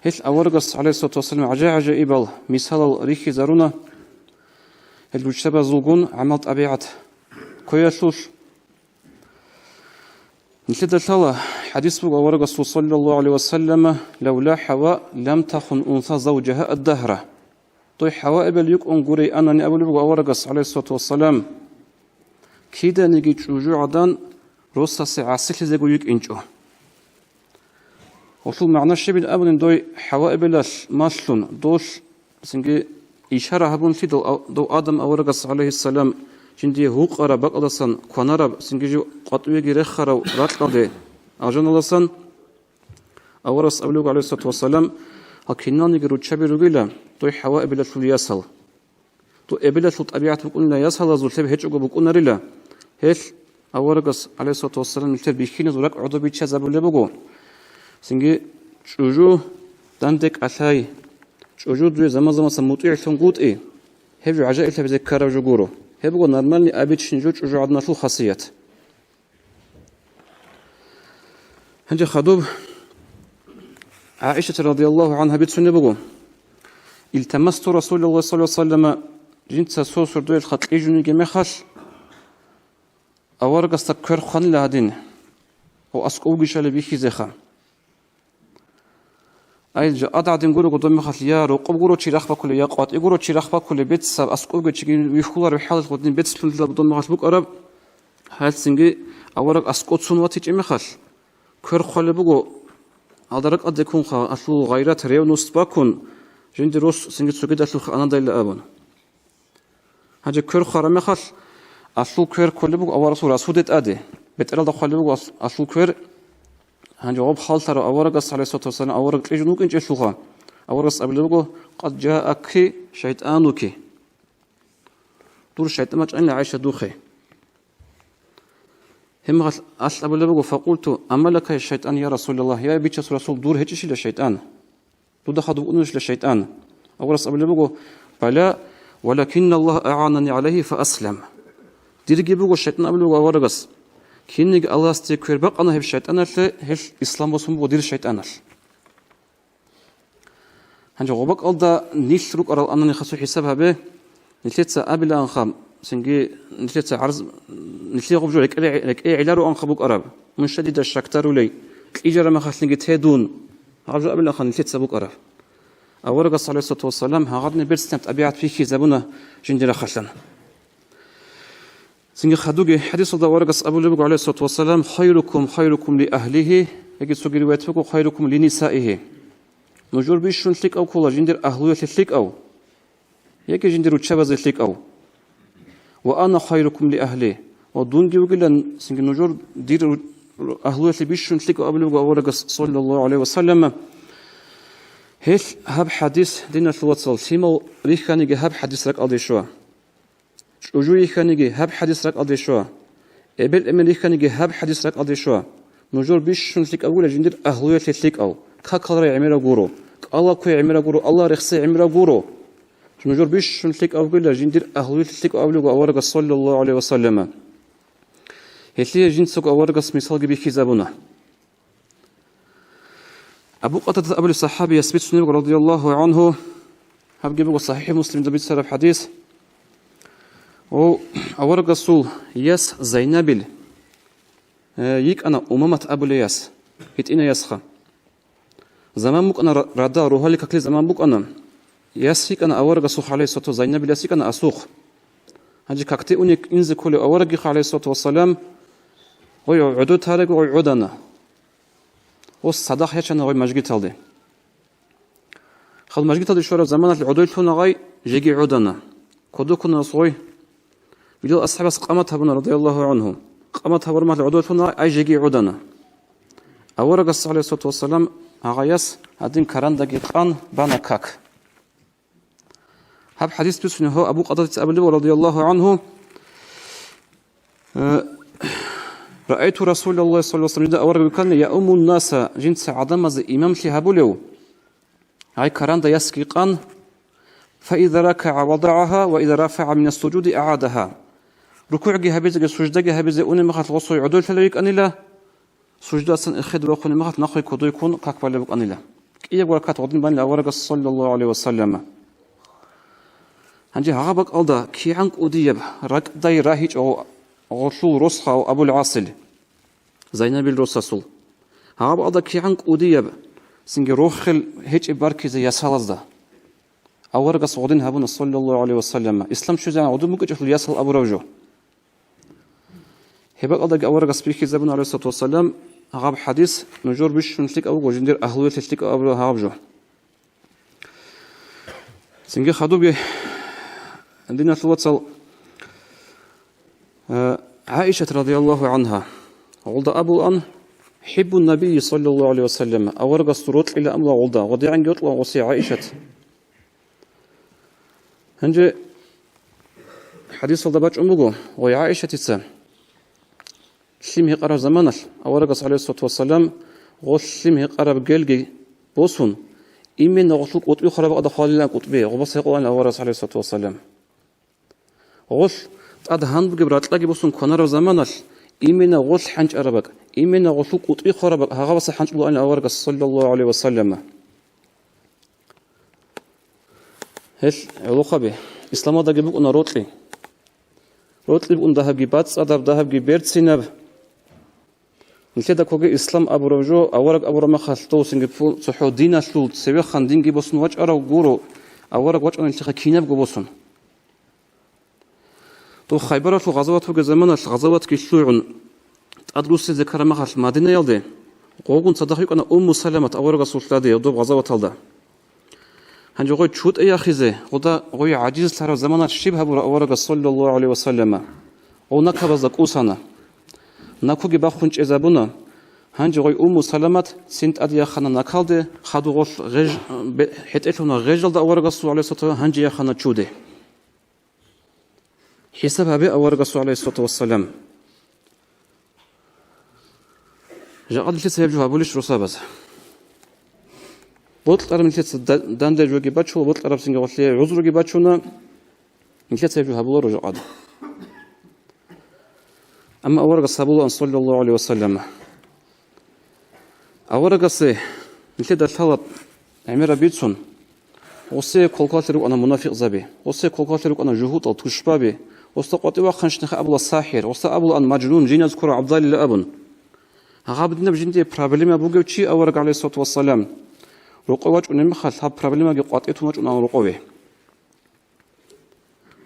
هل أورغس عليه الصلاة والسلام عجائب مثال ريخي زارونا المجتبى زوجون عملت أبيعت كويسوش نشد الله حديث أورغس صلى الله عليه وسلم لولا حواء لم تخن أنثى زوجها الدهرة طي حواء بليك أنقري أنني أبو أورغس عليه الصلاة والسلام كيدا نجي تشوجو عدان روسا ساعة سكل زي يك إنجو وصل معنا الشبين أبن دوي حواء بلاش ماشلون دوش سنجي إشارة هبون في دو آدم أورغس عليه السلام جندي هوق أرى بق أدسان كونارب سنجي جو قطوي جريخ خرو راتلده أجن أدسان أورغس أبلوغ عليه الصلاة والسلام هكينان يجرو تشابي رجلا دوي حواء بلاش يسال تو إبلاش طبيعة بقولنا يسال زول هيج بقولنا رلا هيش أورغس عليه الصلاة والسلام يكتب بيخين زورك عضو بيتشا زابولي بقو سنجي شوجو داندك أثاي شوجو دوي زمان سموطيع ثنقوط إيه هبي عجائل تبي ذكر وجورو هبقو نرمالني أبيت شنجو شوجو عدنا شو خاصيات هنجي خدوب عائشة رضي الله عنها بيت سنة بقو التمست رسول الله صلى الله عليه وسلم جنت سوسر دوي الخط إيجوني جميخش أورغس تكر خان لهادين وأسقو جشال بيخي زخا أيج أدعدين قولوا قدام خليار وقب قولوا تشرخ بكل يقعد يقولوا تشرخ بكل بيت سب أسقو جشين ويخولر بحالة قدام بيت سلول قدام خلبك أرب هاد سنجي أورغ أسقو تسونواتي جميخش كر خال بقو أدرك أدكون خا أشلو غيرات ريو نستباكون جندي روس سنجي تسوقي أشلو أنا دايل أبون هاد كر خرمخش أصل كير كل بق أو رسول رسودت أدي بتقول دخل بق أصل كير هنجواب حال ترى أورغس عليه الصلاة والسلام أورغ تريجنوك إنج شلوها أورغس قبل بق قد جاءك شيطانك دور الشيطان ما جعلنا عيش دوخي هم أصل قبل بق فقلت أما لك يا الشيطان يا رسول الله يا بيتش رسول دور هيجش للشيطان دور دخل بقولش للشيطان أورغس قبل بق فلا ولكن الله أعانني عليه فأسلم ديرجي بقول الشيطان قبل وورغس كينك الله استكبر بق أنا هب الشيطان هش إسلام وسم ودير الشيطان هنجو غبق الله نيش روك أرى أنني خسوا حسابها به نتلت قبل أن خام سنجي نتلت عرض نتلت غبجو لك أي علارو أن خبوك أرب من شديد الشكتار لي إجرا ما خسنجي تهدون عرض قبل أن خام نتلت سبوك أرب أورغس عليه الصلاة والسلام هغادني بيرستنت أبيعت فيكي زبونة جندي خشلنا سنجي خدوجي حديث الله ورقص أبو لبق عليه الصلاة والسلام خيركم لأهله يجي سوق روايته خيركم لنسائه نجور بيشون تلك أو كولا جندر أهلوية تلك أو يجي جندر وتشابز تلك أو وأنا خيركم لأهله ودون جوجلا سنجي نجور دير أهلوية بيشون تلك أبو لبق ورقص صلى الله عليه وسلم هيش هب حديث دينا الوصل سيمو ريخاني هب حديث رك أدي شو وجوي خانيجي هب حديث رك أدي شو قبل أمريكا خانيجي هب حديث رك أدي شو نجور بيش شنسلك أول جندر أهلوية تلك أو كقدر يعمل جورو الله كوي يعمل جورو الله رخص يعمل جورو نجور بيش شنسلك أول جندر أهلوية تلك أول وأورق صلى الله عليه وسلم هتلي جنسك أورق مثال جبي خزابنا أبو قتادة أبو الصحابي يثبت سنة رضي الله عنه هب جبوا صحيح مسلم دبيت سلف حديث وأورق الصول يس زينبل يك أنا أمامة أبو لياس هتينا يسخا زمان بك أنا ردا روح لك كل زمان بك أنا يسيك أنا أورق الصول عليه الصلاة والسلام زينبل يسيك أنا أسوق هذي كاكتي أنك إنزل كل أورق عليه الصلاة والسلام ويعدو تارك ويعودنا والصداق هيشنا غير مجد تالدي خل مجد تالدي شورا زمانات العدو لنا غاي جيجي عودنا كدو كنا صوي بجو أصحاب قامتها بنا رضي الله عنهم قامتها برمات العدو لنا أي جيجي عودنا أورق عليه الصلاة والسلام هغايس هادين كران دقيقان بانا كاك هاب حديث بسنه هو أبو قتادة أبو رضي الله عنه رأيت رسول الله صلى الله عليه وسلم أورق كان يأم الناس جنس عدم زي إمام شهابوليو هاي كران دا يسكيقان فإذا ركع وضعها وإذا رفع من السجود أعادها ركوع جهبيز سجدة جهبيز أن مخات غصو عدول فليك أن لا سجدة سن إخد وقن مخات نخي كدو يكون كاكبر لبك أن لا كي وركات ودين بان الأورق صلى الله عليه وسلم هنجي هغبك ألدا كي عنك أوديب رك داي راهيج أو غشول رصخة أو أبو العاصل زينب الرسول هغب ألدا كي عنك أوديب سنجي روخل هيج إباركي زي يسالز ده أورق صودين هبون صلى الله عليه وسلم إسلام شو زين عدو ممكن يحصل يسال أبو روجو هبك ألدا أورق سبيكي زبون عليه الصلاة والسلام هغب حديث نجور بيش نشتك أو جندير أهلوية تشتك أبو هغب جو سنجي خدوبي عندنا توصل عائشة رضي الله عنها ولد أبو أن حب النبي صلى الله عليه وسلم أورق السروط إلى أمر ولد وضيع عن يطلع وصي عائشة هنجي حديث ولد باج أمه ويا عائشة تسا شلمه قرب زمانش أورق عليه الصلاة والسلام وشلمه قرب جلجي بوسون إيمن نغسل قطبي خرب قد خالي قطبي وبس يقول أورق عليه الصلاة والسلام غش أدهان بجبرات لقي بسون كنار زمانش إيمنا غش حنج أربك إيمنا غشو قطبي خربك هذا بس حنج الله أن أورق صلى الله عليه وسلم هل علاقة به إسلام هذا جبوك أنا روتلي بقول ذهب جبات أدب ذهب جبرت سينب نكذا كوجي إسلام أبو رجو أورق أبو رما خلطو سنجبو صحو دينا شلوت سوي خندين جبسون وجه أرو جورو أورق وجه أن الشيخ كينب جبسون تو خيبرة غزوات في زمان غزوات كيشلون أدرس ذكر مخال مدينة يلدي قوقون صدقيك أنا سلمة أول رسول الله يدوب غزوات هذا هنجو قوي شوت أي أخيزة ودا قوي عجيز ترى زمان شبه أول رسول الله عليه وسلم أو نكبر زكوسنا نكوجي بخونش إزابنا هنجو قوي سلمة سنت أدي خنا نكالد خدو غش غج حتى غجل دا أول رسول عليه الصلاة والسلام هنجي خنا شوده حسب أبي أورق الرسول عليه الصلاة والسلام جاء قد لسه يبجوها بولش رصابة بطل أرم لسه داندر جوجي باتشو بطل أرم سنجا وصلي عذر جي باتشونا لسه يبجوها بولر رجع قد أما أورق الصابولة صلى الله عليه وسلم أورق الصي لسه دلالة عمير بيتسون وصي كولكاترو أنا منافق زبي وصي كولكاترو أنا جهود أو تشبابي وصي وخنش نخ أبو الساحر وصي أبو أن مجنون جين يذكر عبد الله لأبن هغابدنا بجندي بروبليم أبو جوتشي أورق عليه الصلاة والسلام رقوات ونمخل هاب بروبليم أجي قاطعته مج أنا رقوه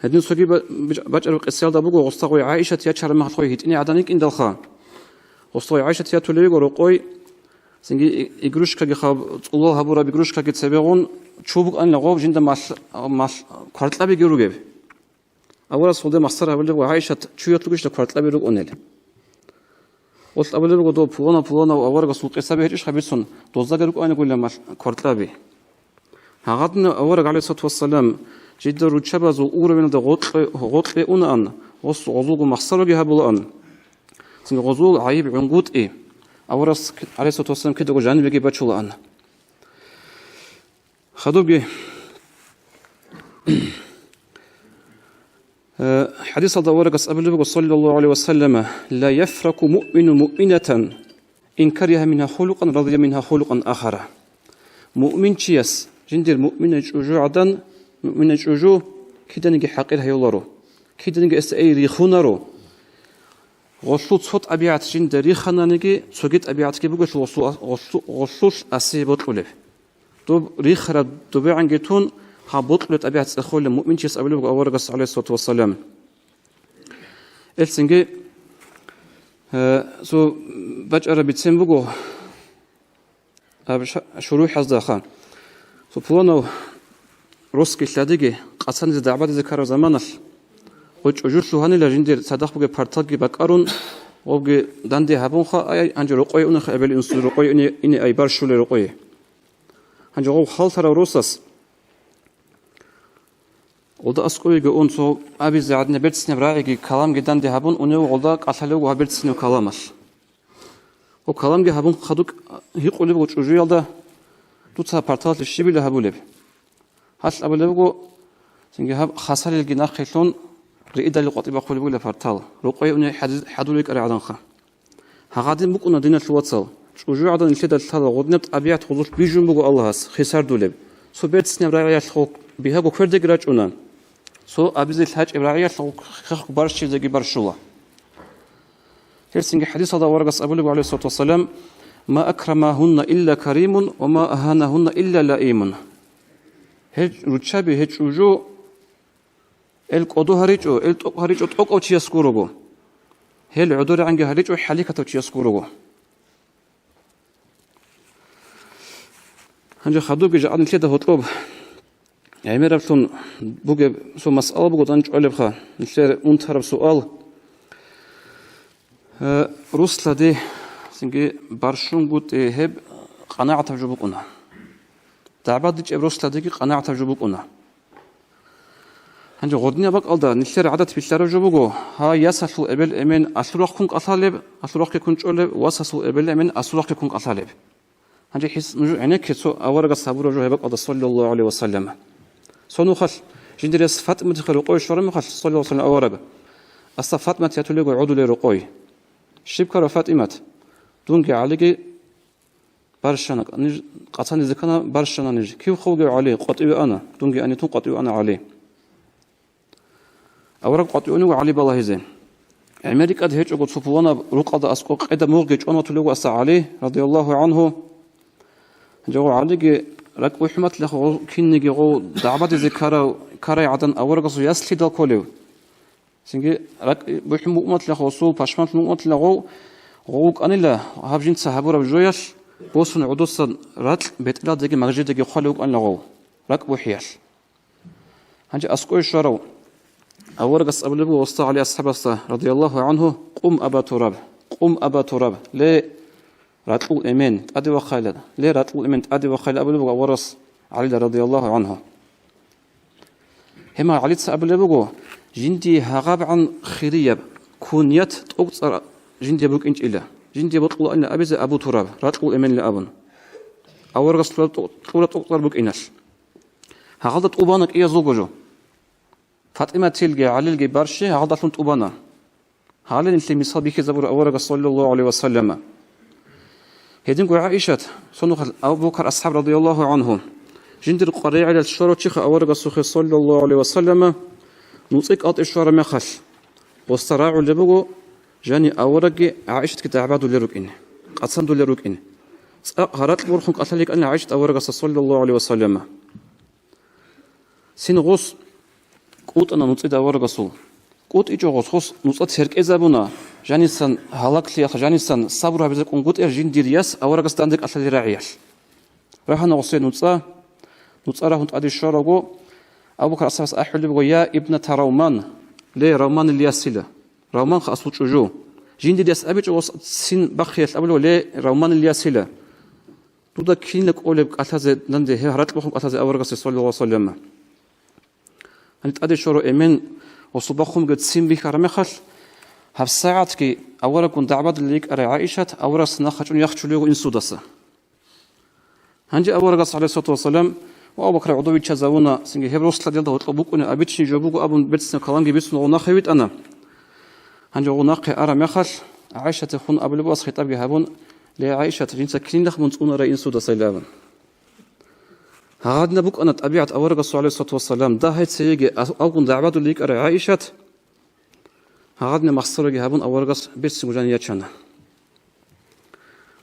هدين سوقي بجر القصة ده بقول وصي عائشة يشهر مع خوي هتني عدنيك إن دلخان وصي عائشة يتولي ورقوي سنجي يجروش كجي خاب الله هبورا بيجروش كجي تسبيعون شوفك أن لغوب جندا مع كارت لابي جروجيب أول صلدة مصر هبلي وعائشة شو يطلقش لكارت لابي روج أنيل وصل أبلي بقول بولانا وأول رسول قصة إيش خبيثون دوزا جروج أنا أقول لما كارت لابي هعدنا أول عليه الصلاة والسلام جدا رتشبز وأور من غطل أنا أن وصل غزوج مصر جي هبلان سنج غزول عيب عنقود إيه أول عليه الصلاة والسلام كده وجانب يجي بتشول أنا خدوبي حديث الدورقس أبلغ صلى الله عليه وسلم لا يفرق مؤمن مؤمنة إن كره منها خلقا رضي منها خلقا آخر مؤمن شيس جندر مؤمن جوجو عدن مؤمن جوجو كده نجي حقير هيولارو كده نجي استأي ريخونارو غشوت صوت أبيعت جندر ريخنا نجي سوجت أبيعت كي بقول غشوش أسيبوت ولف دوب ريخرا دوبي عن جتون هبطلت أبيعت أخول المؤمن شيس أبلغ أورغس عليه الصلاة والسلام إلسنجي سو بجأر بيتسين بقو شروح هزداخان سو بلانو روسكي شلاديجي قصان زي دعبات ذكر زمانش وش أجوش هاني لجندير صدق بقى بارتاجي بكارون وبقى داندي هابون خا أي أنجي رقوي أنخ أبل إنسو رقوي إني أي برشول رقوي أنجي غو خالتر روسس وده أسقوي جون سو أبي زعدنا بيرتسني براعي كلام جدًا ده هبون ونيو غلطك أصله وهبيرتسني كلامش وكلام جه هبون خدوك هيقولي بقول شو ده توصل بارتال الشيء اللي هبولي هاش أبولي بقول سنجي خسر الجناح خيلون رئيد اللي قطيبة قولي بقول بارتال رقي أني حدولك أري عدنخه هقدم بقول ندينا شو وصل جوجو عدن الشدة الثالث غدنت أبيات خلوش بيجون بقو الله هس خسار دولب سو بيت سنة براعي الخوك بيهاجو كردك راجعنا سو أبيز الحاج براعي الخوك خخ برش زي برشولا هرسنج حديث هذا ورقص أبو عليه الصلاة والسلام ما أكرمهن إلا كريم وما أهانهن إلا لئيم هج رتشابي هج جوجو القدو هريجو التق هريجو تق أو تيسكورو هل عدور عنك هريجو حليكة تيسكورو هنجي خدوك جاء كده هطلب يعني رفتون بوجي سو مسألة بوجي تنج على بخا نشتري منتهرب سؤال روسلا دي سنجي برشون قد هب قناعة تجربكنا تعبد ديج روسلا دي قناعة تجربكنا هنجي غدني بق ألدا نشتري عدد في الشارع جبوجو ها يسحل قبل أمين أسرق كونك أصالب أسرق كونك علب وسحل قبل أمين أسرق كونك أصالب هنجي حس عينك سو أورق الصبور جو هبق ألدا صلى الله عليه وسلم سونو خل جندريس فاطمة تخلو قوي شرم خل صلى الله عليه وسلم أورق أصلا فاطمة يتولي عدو لرقوي شبكة فاطمة دونك عليك برشنا قطعني ذكرنا برشنا نجي كيف خوجي عليه قطعي أنا دونك أني تون قطعي أنا عليه أورق قطعوني وعلي بالله زين أمريكا هيج أقول صفوانا رقد أسقط قد موجج أنا تلو أسع عليه رضي الله عنه جو عليك ركب حمت له كيني جو دعبة ذكرى كراي عدن أورق صو يسلي دال كله سنجي ركب حمت له صو باشمت حمت له غوك أنا لا هابجين سحبورة بجويش بوسن عدوسا راتل بيت لا دقي مغجي دقي خلوك أنا له ركب حيال هنجي أسقط شرو أورقص أبلغ وصى عليه أصحاب رضي الله عنه قم أبا تراب ليه راتلو إيمان أدي وخالد ليه راتلو إيمان أدي وخالد أبلغ ورص علي رضي الله عنه هما علي أبلغ جندي هغاب عن خيرية كونيت أقصر جندي بلوك إنج إلا جندي بطلو أن أبيز أبو تراب راتلو إيمان لأبن أورقص طولة أقصر بلوك إنش هغلط أبانك إيا زوجو فاطمة تلقى على الجي برشة هذا فهمت أبانا هذا اللي مثال بيك زبور أورق صلى الله عليه وسلم هيدين عائشة صنوخ أبو بكر أصحاب رضي الله عنهم جندر قريع على الشرط شيخ أورق صلى الله عليه وسلم نوصيك أط الشرط ما خش والصراع اللي بقو جاني أورق عائشة كتعباد اللي ركين قصند اللي ركين هرات الورخون قتلك أن عائشة أورق صلى الله عليه وسلم سنغوص قوت أنا نصيد أورغسو قوت إيجو غصوص نصيد هرك إزابونا جانيسان هلاك ليا جانيسان صبرها بزك قوت إرجين ديرياس أورغس تاندك أصل راعيش راح نغصي نصا راه نتأدي الشرقو أبو بكر أصحاب أحل بغيا ابنة رومان ليه رومان الياسيلة رومان خاصو تشوجو جين ديرياس أبيج وص سين بخيل أبلو ليه رومان الياسيلة تودا كين لك أولب أتازي نندي هرات بخوك أتازي أورغس صلى الله عليه وسلم هنتأدي شرو إيمان وصباحهم قد سين بيك رمخل هف ساعات كي أولا كنت دعباد الليك أرى عائشة أولا سنخشون يخشوا ليه إنسو دسا هنجي أولا قص عليه الصلاة والسلام وأبو بكر عضوي تشازونا سنجي هبروس لديل ده وطلبوك أنا أبيتشي جابوك أبو بيتسنا كلامي بيسنا غناخي بيت أنا هنجي غناخي أرى مخل عائشة تخون أبو لباس خطاب يهابون لعائشة جنسا كلين لخ منسون أرى إنسو دسا لابن هادنا بوك أنا طبيعة أورق عليه الصلاة والسلام ده هيت سيجي أقول دعوات اللي يقرأ عائشة هادنا مخسر جهابون أورق بس مجانية شنا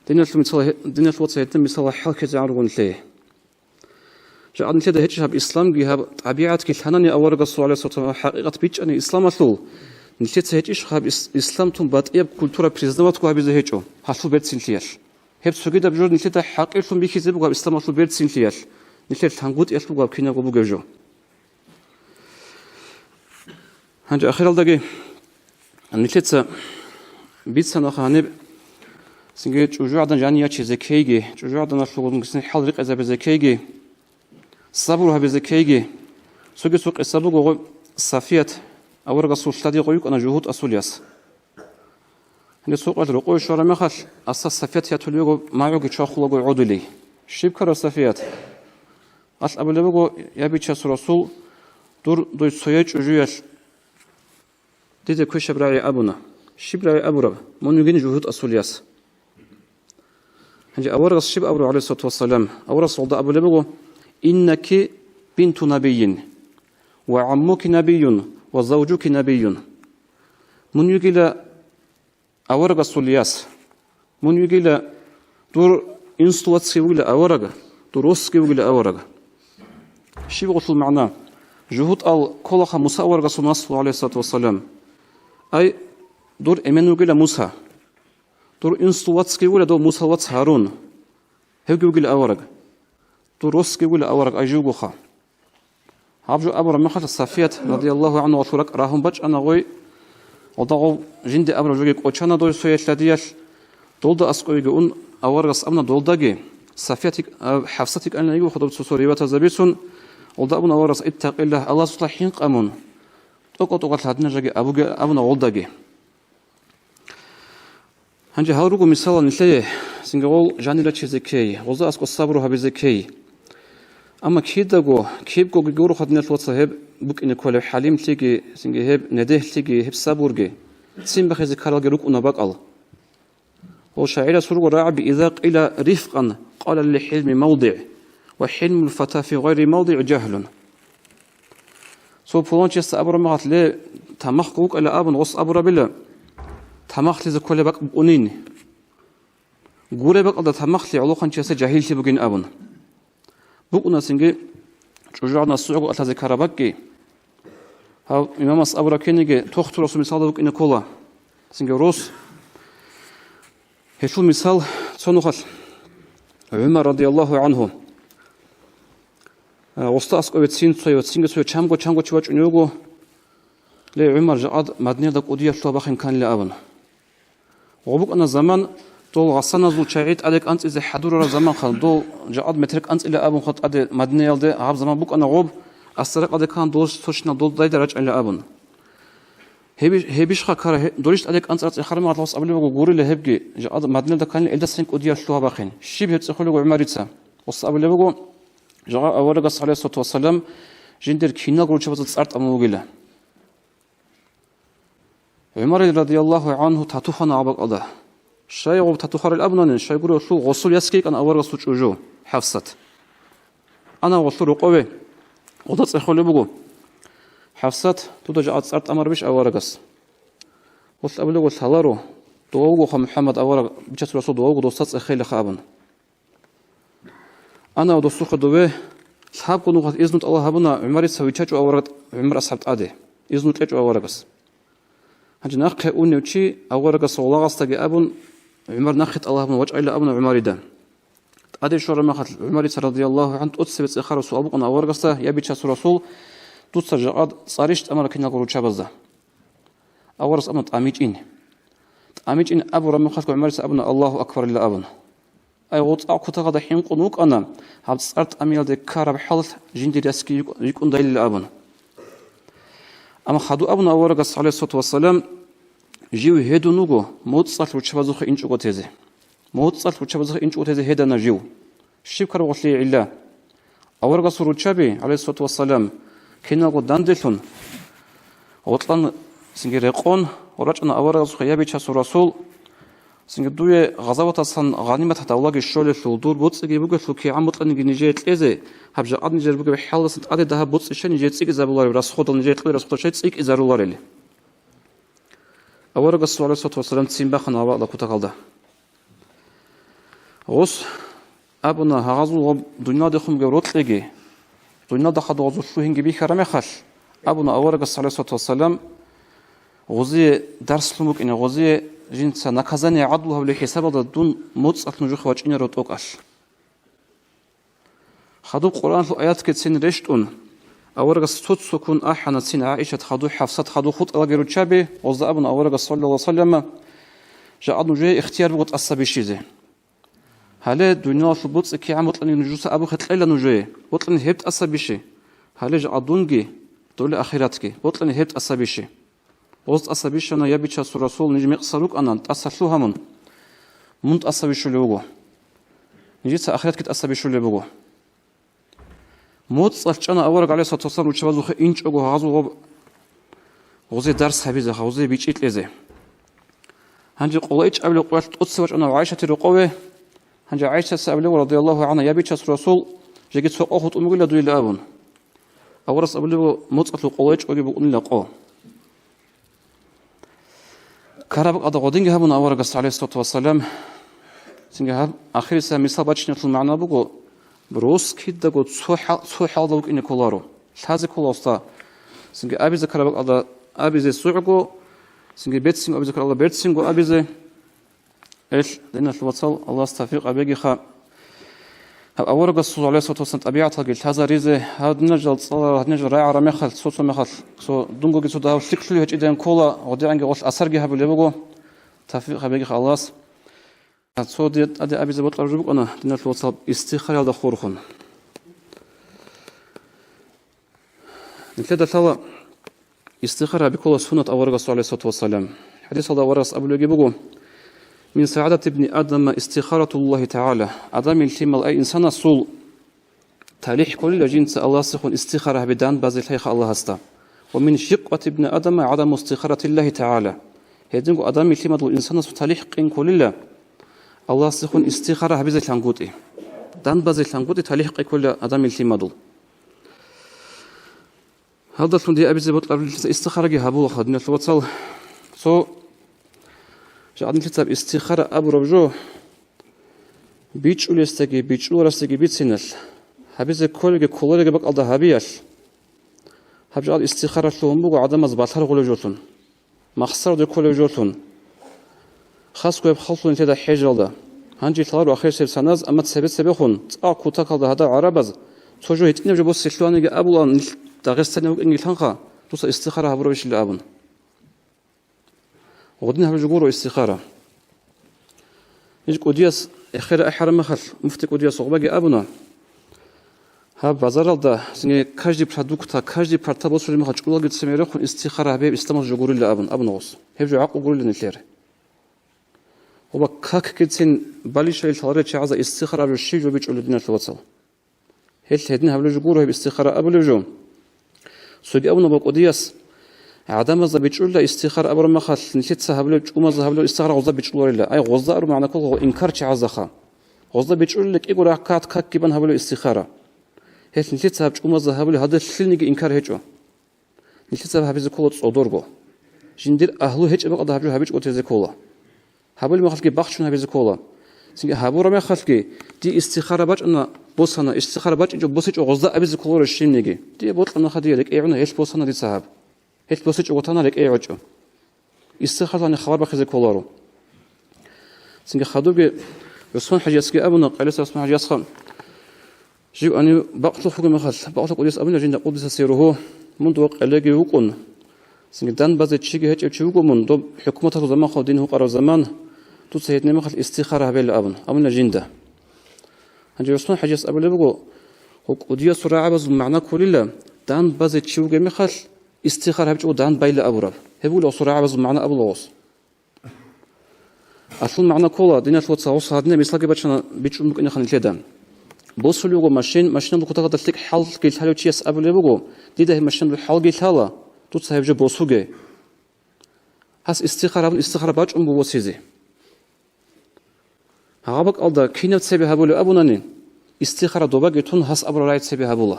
دنيا الوصية يتم مثال حركة عرون ليه جاء كده هيك شاب إسلام جهاب طبيعة كلهناني أورق عليه الصلاة والسلام حقيقة بيج أنا إسلام أصله نشيت هيك شاب إسلام تون بات إيه كولتورا بريزدمات كوا بيزه هيكو حصل بيت سنتياش هب سجدة بجود نشيت حقيقة بيجي زبوا إسلام أصله بيت سنتياش نشيت هنقول يسلوا كينا قبوا جوجو هنجي آخر الدقي نشيت بيت سنة خانب سنجي جوجو عدن جانيا زكيجي جوجو عدن أصله نقصني حال رق إذا بزكيجي صبرها بزكيجي سوق الصبر صافية أورق السلطة قويك أنا جهود أسولياس هني سوق الرقوي شو رمخش أساس صافية يتوليو ما يوجد شاخلو عدلي شبكة صافية أصل أبو لبعو يبي تشاس رسول دور سويج وجويش ديد كوي شبراعي أبونا شبراعي أبو رب من يجين جهود أسولياس هنجي أورغس شب أبو عليه الصلاة والسلام أورغس وضع أبو لبغو إنك بنت نبي وعمك نبي وزوجك نبي من يقول أورغس الياس من يقول دور إنستوات سيقول أورغ دروس سيقول أورغ شي بغوت المعنى جهود كلها موسى أورغس النصر عليه الصلاة والسلام أي دور إيمان يقول موسى دور إنستوات سيقول دور موسى وات هارون هيقول أورغ دروس سيقول أورغ أي جوجوخا هابجو أبو رمخة الصافيات رضي الله عنه وثورك راهم بج أنا غوي وضعوا جندي أبو جوجي قوتشانا دور سوية لدياش دولد أسقوي جون أورغس أمنا دولداجي صافياتك حفصتك أنا يجو خطبت سوريات زبيسون وضعنا أورغس اتق الله الله صلحين قامون توقت هادنا جاجي أبونا دولداجي هنجي هاروجو مثال نتلاقي سنجول جاني لا تشيزكي وضع أسقو الصبر هبزكي أما كيداجو كيبجو جورو خدنا الوصهب بوك إن كل حليم تيجي سنجي هب نديه تيجي هب صبورجي سين بخيز كارل جروك ونباق الله وشاعر سرور راعب إذا قيل رفقا قال للحلم موضع وحلم الفتى في غير موضع جهل سو بولونشيس أبرا مغات لي تمخقوك إلى أبن غص أبرا بلا تمخ لي كل بق بقنين قولي بق أدا تمخ لي علوخان شيس جاهل تي بقين أبن بقنا سنجي شجعنا السعق أتلا ذكر بقي هاو إمام أبرا كينيجي توخت رسول مثال بقين كولا سنجي روس هشو مثال صنوخل عمر رضي الله عنه وستأس قوي تسين سوي وتسين سوي چامگو چواج نيوگو لي عمر جاد مدنية دك أودية شلو باخين كان لأبن وبوك أنا زمان دول غصنا زول شاعيت عليك أنت إذا حضور زمان خل دول جاد مترك أنت إلى أبن خط أدي مدنية ده عاب زمان بوك أنا غوب أسترق أدي كان دول سوشنا دول دايد رجع إلى أبن هبيش خكره دوريش عليك أنت أخر ما أطلع قبل بقول جوري لهبجي جاد مدنية ده كان إلدا سينك أودية شلو باخين شبه تسخلوا عمريتها وص قبل بقول جاء أورغس عليه الصلاة والسلام جندر كينا قول شبه تصارت أموجله عمر رضي الله عنه تطوفنا عبق الله شيء غب تطوفر الأبنان شيء يقول شو غسل يسكيك أنا أورغس وجو حفصت أنا غسل رقوي وضت إخوة لبقو حفصت تدرج تصارت أمر بيش أورغس وصل قبل قلت هلارو دوغو محمد أورغ بجت رسول دوغو دوستات إخيل خابن أنا ودستور خدوه صحاب كونو قد إذنت الله هبنا عمر سويتشو أورغت عمر أصحاب عادي إذنت ليش أورغس هنجي ناقة أوني وشي أورغس والله استجي أبن عمر ناخت الله هبنا وجع إلى أبن عمر ده عادي شو رمى خد عمر رضي الله عنه أتسبت إخار رسول أبونا أورغس يبي تشاس رسول تسرجعاد صاريشت أمر كنا قرود شبزة أورغس أمر تأميج إن أبو رمى خد عمر أبنا الله أكبر إلا أبن أي وقت أكتر هذا حين قنوك أنا هاد صارت أميال ذكر بحالة جندي راسكي يكون دليل الأبن أما خدوا أبنا أورغس عليه الصلاة والسلام جيو هيدو نوجو موت صلت وشبازوخ إنش قتيزه موت صلت وشبازوخ إنش قتيزه هيدا نجيو شيب كرو غسلي علا أورغس رجبي عليه الصلاة والسلام كنا قدام دلتون وطلن سنجريقون ورجعنا أورغس خيابي شاس رسول سنجدوية غزوة صن غنيمة تطلق الشغل الدور بوتس يجي بقول لك عم بطلع نجيت إذا هبجا عاد نجيت بقول بحال سنت عاد ده بوتس إيش نجيت سيك إذا بالله راس خد نجيت راس خد شيء سيك إذا رولار لي أول رجع الصلاة والسلام تسين بخنا على بعض كتر قلده غص أبونا هغزو دنيا دخم جورت لجي دنيا دخل غزو شو هنجي بيخرم خش أبونا أول رجع الصلاة والسلام غزي درس لمك إن غزي جنس نكزاني عدله بالحساب دون موت أكنجو خواجين رتوك أش خدو القرآن في آيات كتسين رشتون أورغ صوت سكون أحنا سين عائشة خدو حفصت خدو خط ألاقي رتشابي وزا أبن أورغ صلى الله عليه وسلم جاء نجي اختيار بقت أصابي شيزه هلا الدنيا في بوتس كي عم بطلني نجوس أبو خطلة نجي بطلني هبت أصابي شي هلا جاء دونجي دولة آخرتك بطلني هبت أصابي شي وسط أصابيش أنا يبي تشاس الرسول نجي مقصلوك أنا تأصلوها من تأصبيش اللي بقوه نجيت آخرت كت أصابيش اللي بقوه موت صفت أنا أورق عليه الصلاة والسلام وشبازو خ إنش أقوه هذا غزي درس هبيزة غزي بيجيت لزه هنجي قليش قبل قلت أتصور أنا وعايشة الرقوة هنجا عائشة سأبلغ رضي الله عنها يبيتش رسول جيت سوق أخذ أمي قلنا دوي لأبون أورس أبلغ مطلق قويش أجيب أقول لقاه كرب قد غدين جهبون أورس عليه الصلاة والسلام سنجهب آخر سنة مثال بتشني في المعنى بقول بروس كده قد صح ضوء إني كولارو هذا كل أستا سنج أبي ذكر الله أبي زي سوعقو سنج بيت سنج أبي ذكر الله بيت سنج أبي زي إيش لأن الوصل الله استفيق أبيجي خا أورق الصلاة عليه الصلاة والسلام أبيعتها قلت هذا ريزة هذا نجل صلاة هذا نجل راعي رميخل صوت مخل سو دونجو قلت ده شكله هج إذا كولا ودي عنك غش أثر جها بالليبقو تفيق أبيجي خلاص سو دي أبي زي بطل رجوك أنا لأن الوصل استخار هذا خورخون نتلقى ثلا استخارة بكل سنة أورق الصلاة عليه الصلاة والسلام حديث هذا ورس أبو لجيبقو من سعادة ابن آدم استخارة الله تعالى آدم التمال أي إنسان صول تاريخ كل جنس الله سخن استخارة بدان بازل هيخ الله هستا ومن شقة ابن آدم عدم استخارة الله تعالى هيدنقو آدم التمال الإنسان صول تاريخ قين كل الله سخن استخارة بزل لانقوتي دان بازل لانقوتي تاريخ كل آدم التمال هذا الفندق أبي زبط استخارة جهابو خدنا الوصل سو جعلنا كتاب استخارة أبو ربجو بيتش ولستجي بيتش ورستجي بيتسنل هبيز كل بق الله هبيش هبجعل استخارة لهم بقى عدم أزبطها كل جوتون مخسر ده كل جوتون خاص كويب خلصون تدا حجر ده هنجي طلاب آخر سنة أما تثبت سبخون تأكل تكال هذا عربز توجه يتنبج بس سلواني أبوان داغستان وإنجيل تنقى توصل استخارة أبو ربيش اللي أبن وغدنا هبجورو استخارة يجي قديس آخر أحرم مخل مفتي قديس وغباقي أبنا هاب بازار ده سنجي كاجدي برادوكتا كاجدي برتابوس اللي مخل جقولا قد سميرخون استخارة هبيب استمر جورو اللي أبن غوص هبجو عقو قولي لنتلير وبا كاك كدسين بالي شايل تلاري شعازة استخارة أبو الشيج وبيج أولي دينا الوصل هدنا هبلو جورو هب استخارة أبو لجو سوقي أبونا بقديس عدم زبيتشول لا استخارة أبو رمخل نشيت سهبلو جوما زهبلو استخارة غزة بيتشول لا أي غزة أرو معنى كله إنكار شعزخا غزة بيتشول لك إيجو راح كات كات كيبان هبلو استخارة هيك نشيت سهب جوما زهبلو هذا الشيء نيجي إنكار هيجو نشيت سهب هبيز كله تصدرجو جندير أهلو هيج أبغى ده هبجو هبيج قتيز كله هبلو مخلك بخشون هبيز كله سنج هبو رمخلك دي استخارة باج أنا بوسنا استخارة باج إنجو بوسيج غزة أبيز كله الشيء نيجي دي بطل أنا خديه لك إيعنا هيش بوسنا دي سهب هيك بسيج وطنا لك أي عجو استخدام عن خبر بخزي كولارو سنج خدوج يسون حجيسك أبونا قليس يسون حجيسخ جو أني بقتل فوق مخل بقتل قديس أبونا جند قدس سيره منذ وقت لقي وقون سنج دان بعض الشيء هيك يشوفه من دو حكومة زمان خدين هو قرار زمان تسهيتني مخل استخارة بين أبونا جنده هنجي يسون حجيس أبونا بقول هو قديس راعي بس معناه كلله دان بعض الشيء مخل استخارة هبجو دان بايل أبورا هبول أصور عبز معنا أبو لوس أصل معنا كولا دينا توت صوص هادنا مثل كبتشنا بيجو ممكن نخلي كده بوصل يوجو ماشين بكتة تلك حال قلت هلو تياس أبو لبوجو دي ده ماشين بالحال قلت هلا توت هبجو بوصوجي هس استخارة باج بوصيزي هابك ألدا كينات سبي هبول أبو نانين استخارة دوباجي تون هس أبو رايت سبي هبولا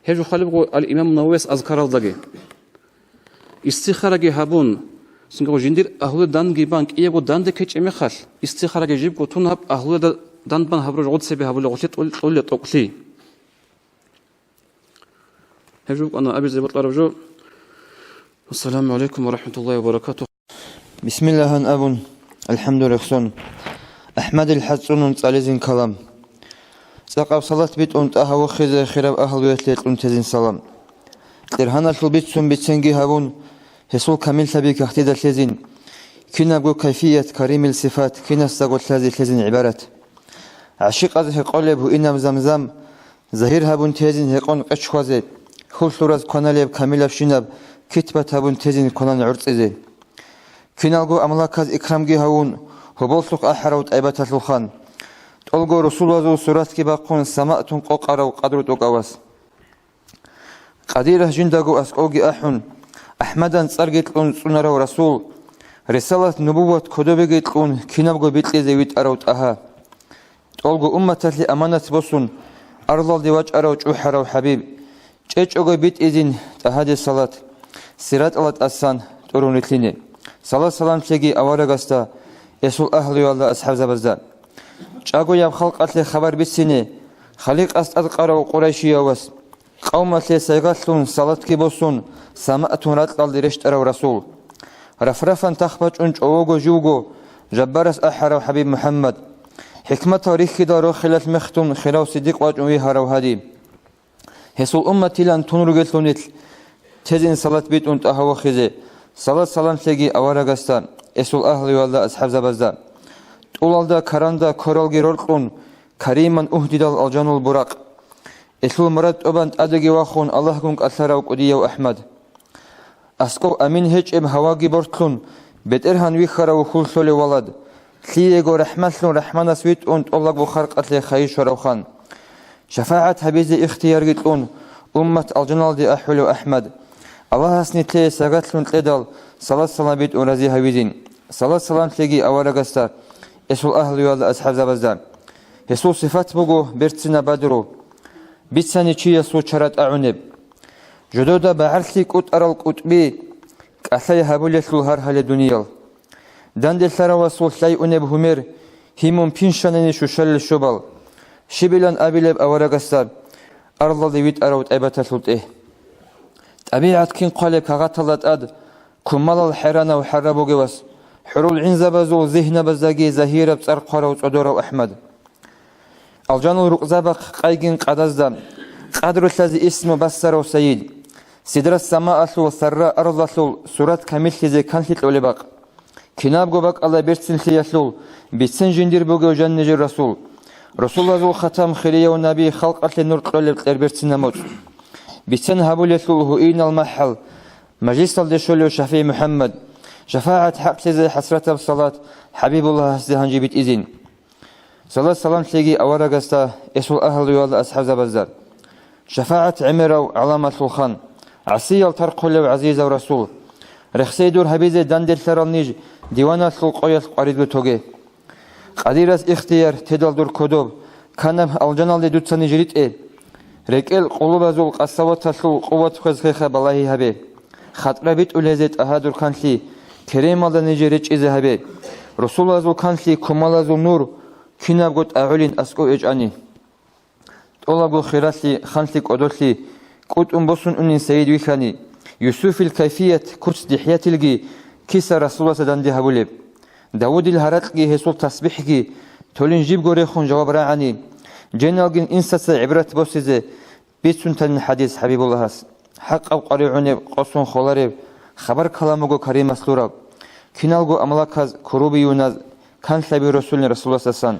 هجو خالبو الإمام نوويس أذكر الدقي استخارة هابون سنجو جندير أهل دان جيبانك إيجو دان دكتش أمخال استخارة جيبكو تنهب أهل دان بان هبرج عود سبي هبول غلط طول تقلي هجو أنا أبي زبط الرجو السلام عليكم ورحمة الله وبركاته بسم الله أبون الحمد لله أحمد الحسن عليزين كلام ساقب صلاة بيت أنت أهو خير خراب أهل بيت أنت زين سلام ترهنا البيت سن بيت سنجي هابون هسول كامل سبيك احتدى تلزين كنا بقول كيفية كريم الصفات كنا استقول تلزين عبارات عشق أزه قلب إنم زمزم زهير هابون تلزين هقون قشخوزي خل سورة كناليب كامل شنب كتبة هابون تلزين كنال عرض كنا بقول أملاكاز إكرامجي هاون هبولسوق أحروت أيبات الخان تلقوا رسول الله سورة كباقون سماءتون قوقرا وقدر توقواس قديره جندقو أسقوغي أحون أحمدان صرقت لون سنرو رسول رسالة نبوة كدوبقت لون كنابقو بيتلي زيويت أروت أها تولغو أمتتلي أمانة بوسون أرلال دي واج أراو جوحراو حبيب جيج أغو بيت إذن تهدي الصلاة سيرات ألات أسان تورون رتليني صلاة سلام تلقي أوارغستا يسول أهل والله أصحاب زبزان جاغو ياب خلق أتلي خبر بسيني خليق أستقرأو قريشي يوس قوم أتلي سيغتلون صلاة كيبوسون سماءتون راتلال دي رشت أراو رسول رفرفا تخبج أنج أوغو جوغو جبارس أحراو حبيب محمد حكمة تاريخ دارو خلال مختون خلاو صديق واجوي هراو هادي هسول أمتي لان تنرو قلتونيتل تزين صلاة بيت أنت أهو خزي صلاة سلام تلقي أوارغستان اسول أهل والله أصحاب زبزان طولالدا كراندا كورالغي رولقون كريما أهددال الجان البراق اسول مراد أبانت أدقي واخون الله كنك أثراو قدية وأحمد أسقو أمين هج إب هواقي برتلون بيت إرهان ويخراو خول سولي ولد ثليغو رحمتلون رحمانا سويت أنت الله بخارق أتلي خيش وروخان شفاعة حبيزي اختيار قتلون أمة الجنال دي أحول وأحمد الله سني تلي ساقتلون تلدال صلاة سلام بيت أورازي هاويزين صلاة سلام تلقي أوارغستا اسول أهل والله أصحاب زبزان يسول صفات بوغو برتسنا بدرو بيتساني چي يسول چرات أعنب جدودا بعرثي كوت أرال كوتبي كأثي هابول يسول هر هل دنيال داندل ثرا وسول ثي أنب همير هيمون بينشانني شوشل شبال شبلان أبيلب أوارغستا أرضا ديويت أروت أبتا سلطه طبيعة كين قالب كغطلت أد كمال الحرانة وحربو جواس حرول عنزبزو ذهن بزاقي زهيرة بسرقارة وصدورة وأحمد الجان الرقزابق قايقين قدزدا قدر الذي اسم بسر وسيد سدر السماء أسلو سراء أرض أسلو سورة كامل لزي كانت الأولباق كناب قبق الله برسل سياسلو بسن جندير بوغو جن نجر رسول الله ختم خليه والنبي خلق أسل نور قلب برسل نموت بسن هابول يسلوه إين المحل مجلس الدشول شفيع محمد شفاعة حق سيزي حسرة بصلاة حبيب الله سيهان جيبت إذن صلاة سلام تلقي أورغستا اسول أهل والله أصحاب زبزار شفاعة عمرو علامة الخان عسي الترقل وعزيز ورسول رخصي دور حبيزي داندل ثرالنيج ديوانا القوية القريد بتوغي قديرس اختيار تدل دور كدوب كانب الجنال دي دوتساني جريت ركل قلوب زول قصوات تسلو قوة خزخيخة بالله هبه خطر بيت أولهزت أهدر كانسي كريم الله نجريج إذا هبه رسول الله زول كانسي كمال زول نور كناب قد أعلين أسكو إجاني طلبو خيراسي خانسي قدوسي قد أنبسون أنين سيد ويخاني يوسف الكيفية كرس دحيات الجي كيس رسول الله سدان دي هبوليب داود الهراتقي هسول تسبيحكي تولين جيب غوريخون جواب راعني جنالجين إنساس عبرة بوسيزة بيتون تن حديث حبيب الله حق أو قريعوني قصون خولاريب خبر كلامو كريم أسلوراب كنالغو أملاكاز كروبي يوناز كان سبي رسول الله سسان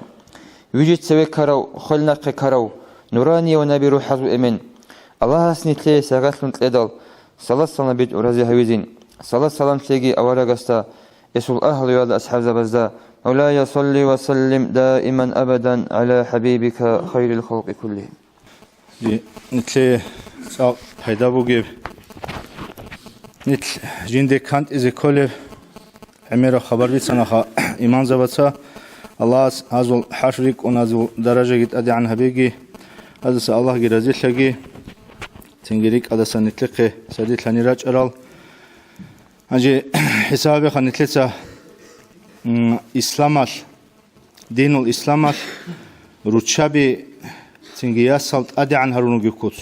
وجد سوي كارو خلنا كارو نوراني ونبي روح حزو إمن الله سنتلي ساغتلون تلدال صلاة سلام بيت أورازي هاويزين صلاة سلام تلقي أوارغستا يسول أهل والله أصحاب زبزا مولاي صل وسلم دائما أبدا على حبيبك خير الخلق كلهم نتل هيدا بوجيب نتل جندي كانت إذا كله عمره خبر بيتسناخا إيمان زبطة الله عزول حشرك ونازل درجة جد أدي عن هبيجي هذا سأل الله جرازي لقي تنجريك هذا سنتلقي سديت لني راج أرال أجي حسابي خنتلسا إسلامال دين الإسلامال روتشابي تنجيا سالت أدي عن هرونو جيكوت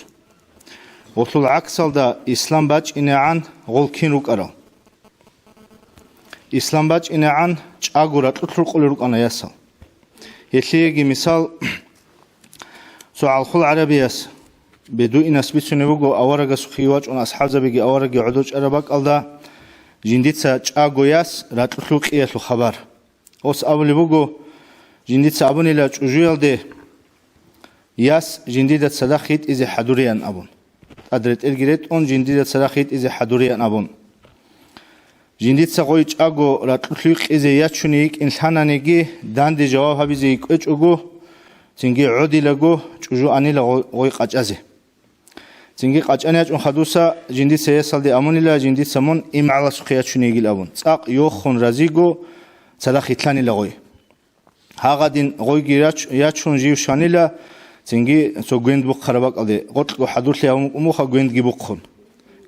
وطل عكسال دا إسلام باج إني عن غول كين روك أرال إسلام باج إني عن أقولت أطلق لروك أنا يسال يتليجي مثال سؤال خل عربياس بدو إن أثبت نبغو أورج سخيواج أن أصحاب زبيجي أورج عدوج أربك الله جنديتسا أقوياس راتلوك إياه الخبر أوس أول بغو جنديتسا أبوني لا تجويل ده ياس جنديت صداقيت إذا حضوريان أبون أدرت الجريت أن جنديت صداقيت إذا حضوريان أبون جنديتسا قويج أقو راتلوك إذا ياتشونيك إنسانا نيجي دان دي جواب هبيزيك أجو تنجي عودي لغو تجو أني لغوي قاجازي تنجي قاجانياج أن خدوسا جنديت سيسال دي أموني لا جنديت سمون إم على سخيات شنيجي الأبون تاق يوخون رازيغو صداقيتلاني لغوي هاغادين غويجي ياتشون جيو شانيلا تنجي سو جويند بوك خرباك أدي قلت له حدوث لي أموخا جويند جيبوخون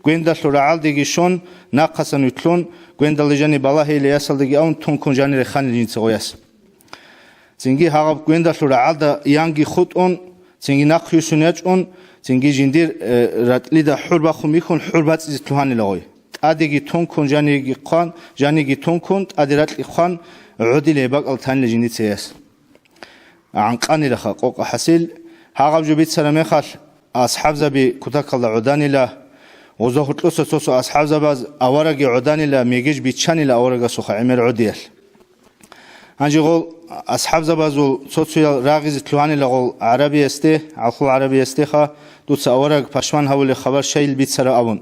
جويند دلو رعال ديجي شون ناقصا يتلون جويند دلجاني بالله اللي يصل ديجي أون تون كون جاني رخان الجنس غوياس تنجي هاغاب جويند دلو رعال دا يانجي خود أون تنجي ناقيو سنياج أون تنجي جندير راتلي دا حربا خميكون حربات زيتلوهاني لغوي أديجي تون كون جاني قان جاني تون كون أديرات الإخوان عودي لباق التان لجندي سياس عن قاني لخا قوق حسيل هاغاب جبيت سلامي خال أصحاب زبي كتاك الله عداني لا وزهر تلوس سوسو أصحاب زباز أورقي عداني لا ميجيش بيتشاني لا أورقا سوخا عمر عديال هنجي غول أصحاب زبازو سوسو راغز تلواني لغول عربي استي عقل عربي استيخا دوتس أورق پشمان هولي خبر شايل بيت سر أبون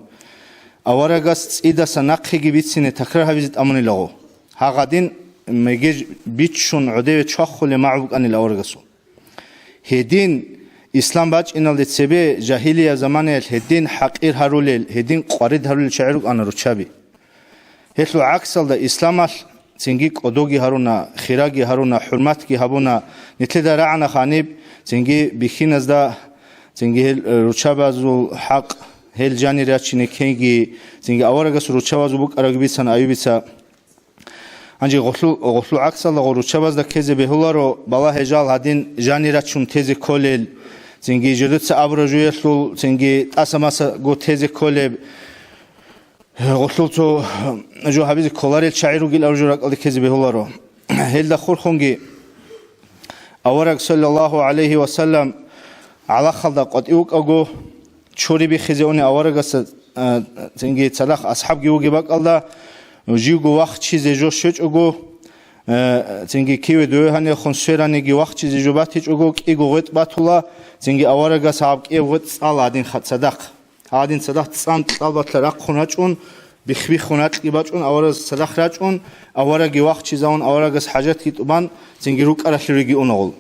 أورقاس إيدا سناقخي بيت سنة تكرار هبزت أموني لغو هاغادين ميجيش بيتشون عدوي تشاخو لمعبوك أني لأورقاسو هدين إسلام باج إن الدتسبة جاهلية زمانه الهدين حقير هرولل هدين قارد هرولل شعرك أنا رتشابي هتلو عكس الدا إسلام تنجي قدوجي هرونا خراجي هرونا حرمتكي هبونا نتلدا رعنا خانيب تنجي بخينز دا تنجي رتشابازو حق هل جاني راتشيني كينجي تنجي أورجس رتشابازو بوك أرجبيسان أيوبيسا أنجي غفلو عكس الله رتشاباز دا كذا بهولارو بالله هجال هدين جاني راتشون تزي كولل تنجي جدت أبرجوية لول تنجي أسماسا جو تزي كولب غسل تو جو حبيز كولاري الشاعر وقيل أرجوك اللي كذبه الله هل دخول خونجي أورق صلى الله عليه وسلم على خلدا قد يوك أجو شوري بخزيوني أورق تنجي تلاخ أصحاب جيوجي بق الله جيوجو وقت شيء جو شج أجو تنجي كيو دوه هني خنسيراني جي وقت شيء جو باتيج أجو كي جوت باتولا تنجي أورق صعب كي وقت على عدين خد صدق عدين صدق تصام طلبت لرق خناجون بخبي خناج كي باجون أورق صدق راجون أورق جي وقت شيء زون أورق حاجات كي تبان تنجي روك أرشلوجي أونغول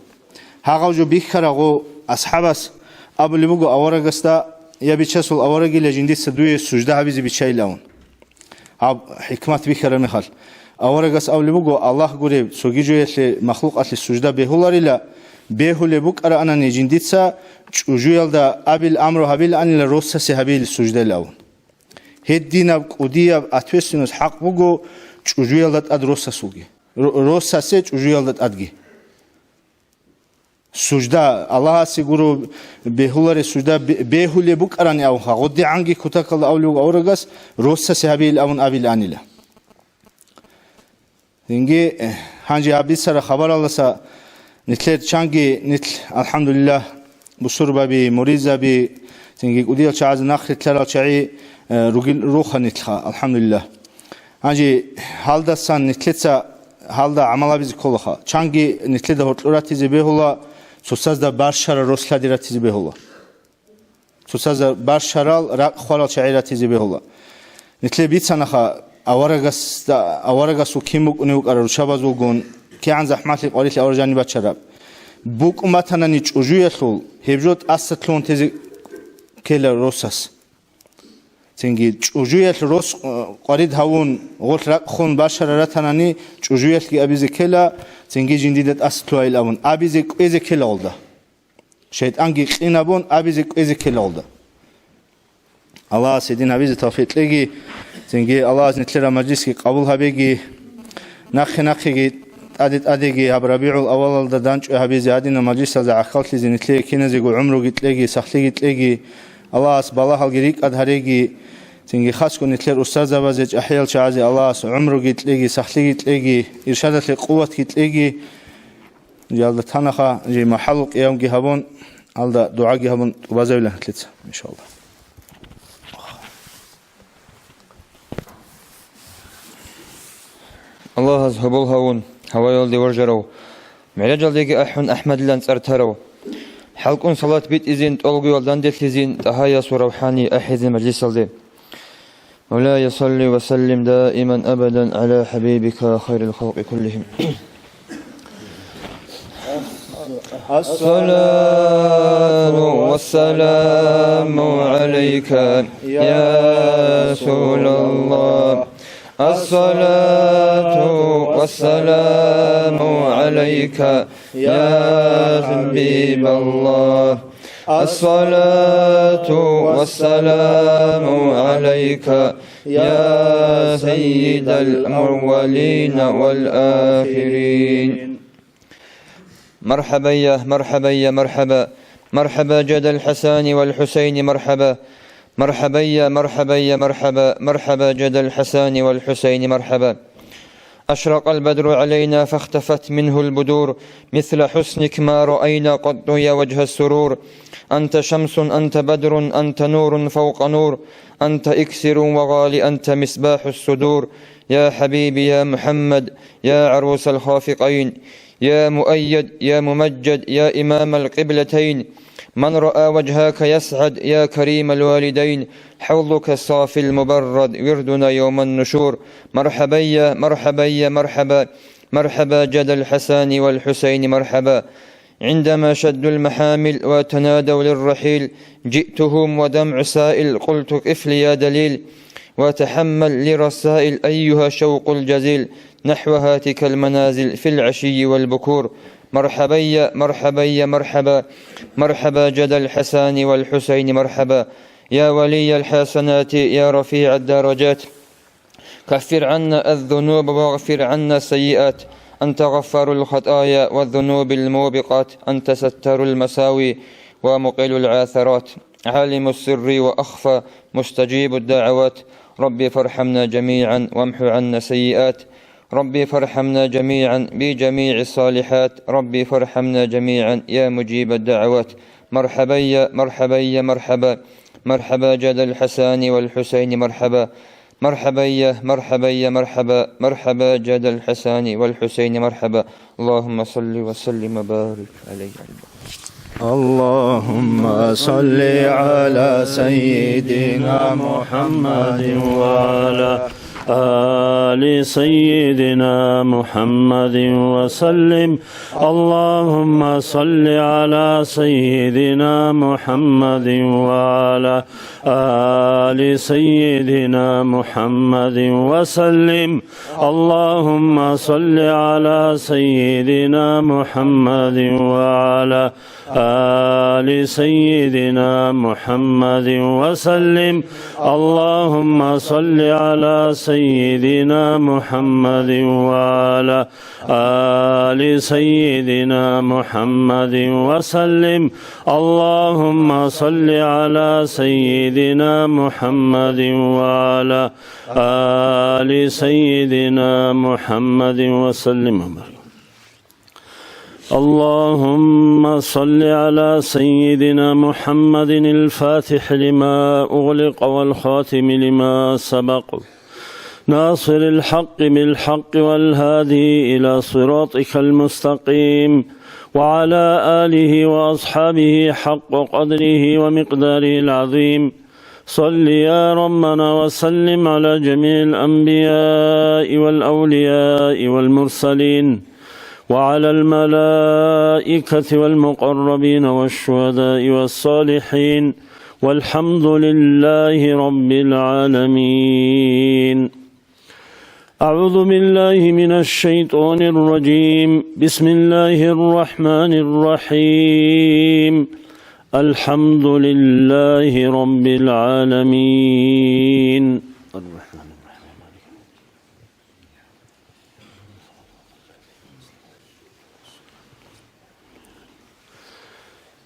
هاغو جو بيخرجو أصحابس أبو اللي بقول أورق استا يبيتشسول أورق لجندي سدوي سجدة هبيزي بيتشاي لون أب حكمت بيخرج مخال أورجس أول بقول الله قريب سوجيجو يسل مخلوق أصل السجدة بهولاري لا بهول بوك أرى أنا نجنديتسا وجويل دا أبيل أمره هبيل أن الروسة سهبيل السجدة لون هدينا قدية أتوسنوس حق بقول وجويل دا أدروسة سوجي روسة سيج وجويل دا أدجي سجدة الله سيقولوا بهولاري سجدة بهول بوك أراني أوها غدي عنجي كتاك الله أول أورجس روسة سهبيل أون أبيل أنيلا دينجي هانجي عبد سر خبر الله سا نتلت شانجي نتل الحمد لله بصربة بمريزة ب دينجي قديل شعز نخل تلا شعي رجل روح نتلها الحمد لله هانجي هالدا سان نتلت هالدا عملا بيز كلها شانجي نتلت هرتلوراتي زبيهولا سوساز دا بارشار روسلا ديراتي زبيهولا سوساز بارشارال رق خالال شعيراتي زبيهولا نتلت بيتسانخا أورجس وكيموك ونيوك أرشابازو جون كي عن زحمات قريت لأورجاني بتشرب بوك مثلا نيج وجوية لول هبجوت أستلون تزي كلا روسس تنجي وجوية روس قريد هون غلط رخون باشر رتناني وجوية كي أبيز كلا تنجي جنديدة أستلوا إلى أبيز إذا كلا oldu شيء أنجي إنابون أبيز إذا كلا oldu الله سيدنا أبيز توفيق لقي تنجي الله عز وجل مجلس قبول هبيجي نخي أديجي هب ربيع الأول دانش هبيزي عدينا مجلس هذا عقلت لي زنتلي كنا زيجو عمره قلت لقي سخلي قلت لقي الله عز بالله الجريك أدهريجي تنجي خاص كون نتلي أستاذ زبازج أحيال شعزي الله عز عمره قلت لقي سخلي قلت لقي إرشادت لقوة قلت لقي جالد تناخا جي محل يوم جهبون على دعاء جهبون وبزاوي له تلت إن شاء الله الله هبول هون هوايل دي ورجرو معرجل ديجي أحون أحمد لان سرترو حلقون صلاة بيت إذن تولغي والدان ديتلزين تهايا وروحاني أحيز مجلس الدين مولاي صل وسلم دائما أبدا على حبيبك خير الخلق كلهم الصلاة والسلام عليك يا رسول الله الصلاة والسلام عليك يا حبيب الله. الصلاة والسلام عليك يا سيد الأولين والآخرين. مرحبا يا مرحبا يا مرحبا، مرحبا جد الحسن والحسين، مرحبا مرحبا يا مرحبا يا مرحبا، مرحبا جد الحسن والحسين، مرحبا. أشرق البدر علينا فاختفت منه البدور، مثل حسنك ما رأينا قط يا وجه السرور. أنت شمس أنت بدر أنت نور فوق نور، أنت إكسر وغالي أنت مصباح الصدور. يا حبيبي يا محمد يا عروس الخافقين، يا مؤيد يا ممجد يا إمام القبلتين. من رأى وجهك يسعد يا كريم الوالدين، حوضك الصافي المبرد وردنا يوم النشور. مرحبا يا مرحبا يا مرحبا، مرحبا جد الحسن والحسين، مرحبا. عندما شدوا المحامل وتنادوا للرحيل، جئتهم ودمع سائل قلت قف لي يا دليل، وتحمل لرسائل أيها شوق الجزيل، نحو هاتك المنازل في العشي والبكور. مرحبا يا مرحبا يا مرحبا، مرحبا جد الحسن والحسين، مرحبا. يا ولي الحسنات يا رفيع الدرجات، كفر عنا الذنوب واغفر عنا السيئات. أنت غفار الخطايا والذنوب الموبقات، أنت ستر المساوي ومقل العاثرات، عالم السر وأخفى مستجيب الدعوات. ربي فارحمنا جميعا وامحو عنا سيئات، ربي فارحمنا جميعا بجميع الصالحات، ربي فارحمنا جميعا يا مجيب الدعوات. مرحبا يا مرحبا يا مرحبا، مرحبا جد الحسن والحسين، مرحبا. مرحبا يا مرحبا يا مرحبا، مرحبا جد الحسن والحسين، مرحبا. اللهم صل وسلم وبارك عليه. اللهم صل على سيدنا محمد وعلى آل سيدنا محمد وسلم. اللهم صل على سيدنا محمد وعلى آل سيدنا محمد وسلم. اللهم صل على سيدنا محمد وعلى آل سيدنا محمد وسلم. اللهم صل على سيدنا محمد وعلى آل سيدنا محمد وسلم. اللهم صل على سيدنا محمد وعلى آل سيدنا محمد وسلم. اللهم صل على سيدنا محمد الفاتح لما أغلق والخاتم لما سبق، ناصر الحق بالحق والهادي إلى صراطك المستقيم، وعلى آله وأصحابه حق قدره ومقداره العظيم. صل يا ربنا وسلم على جميع الأنبياء والأولياء والمرسلين، وعلى الملائكة والمقربين والشهداء والصالحين، والحمد لله رب العالمين. أعوذ بالله من الشيطان الرجيم. بسم الله الرحمن الرحيم. الحمد لله رب العالمين.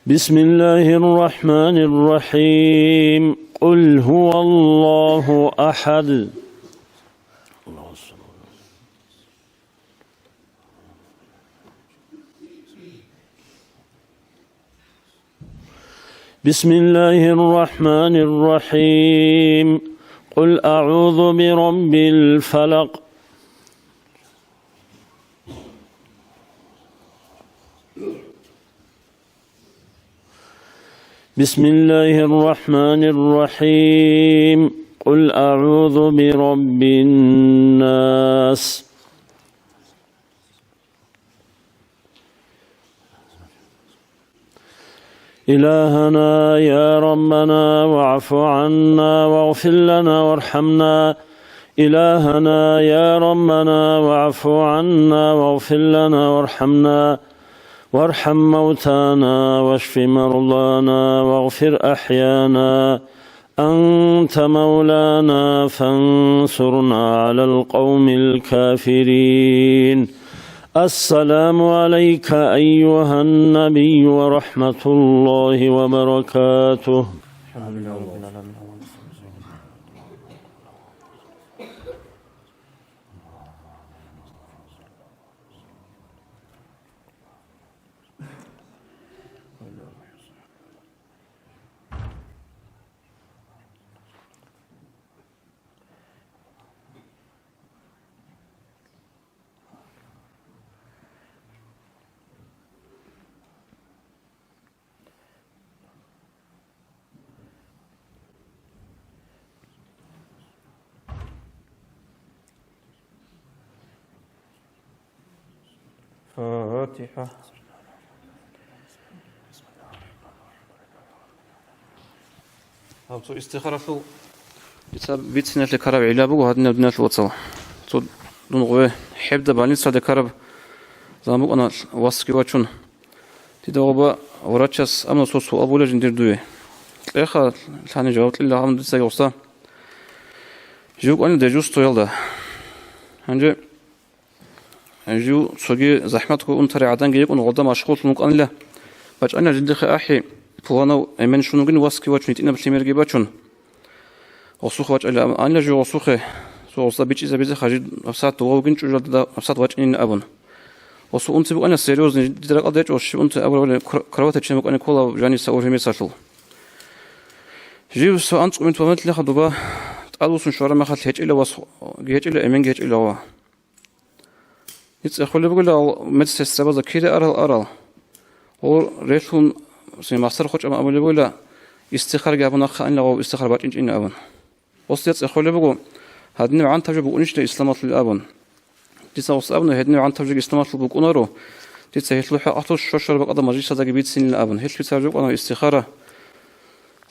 بسم الله الرحمن الرحيم. قل هو الله أحد. بسم الله الرحمن الرحيم. قل أعوذ برب الفلق. بسم الله الرحمن الرحيم. قل أعوذ برب الناس. إلهنا يا ربنا واعف عنا واغفر لنا وارحمنا إلهنا يا ربنا واعف عنا واغفر لنا وارحمنا وارحم موتانا واشف مرضانا واغفر أحيانا أنت مولانا فانصرنا على القوم الكافرين. السلام عليك أيها النبي ورحمة الله وبركاته. فاتحة. تو استخارة شو بسبب بيتنا لكرب علابو وهذنا بدنا الوصل تو نقوى حبدا بالين صاد كرب زامو أنا واسكي واتشون تدوبا وراتشس أمنا صوص أبولا جندير دوي إخا ثاني جواب إلا هم دسا يوصل جوك أنا دجوز تويلدا هنجي جو سوغي زحمتكو أنتري عدن جيك ونغدا مشغول ممكن لا باش أنا جدي أحي بوانا من شنو جن واسكي واتشون تينا بتلمير جيباتشون وصوخ واتش أنا جو وصوخه وصل بيجي إذا بيجي خارج أفسات ووجن شو جد أفسات واتشين أبون وصو أنت بقى أنا سيريوز ندير قضية وش أنت أول كرواتة شنو بقى أنا كولا جاني سأور في مسافة جيو سو أنت قمت ومت لي خدوبا تقالوسن شوارع ما خلت هيج إلا وص هيج إلا إمين هيج إلا هو يتأخذ بقول له متى السبب كده أرى هو ريتهم سي ماستر خوش أما أقول له استخار جابنا خان له استخار باتنج إن أبن وصيت أخوله بقول هذني عن تجربة ونشل إسلامات للأبن تيسا وص أبنه هذني عن تجربة إسلامات للبقونارو تيسا هيتلوح أعطوش شرشر بقدر مجلس هذا جبيت سن الأبن هيتلو تجربة أنا استخارة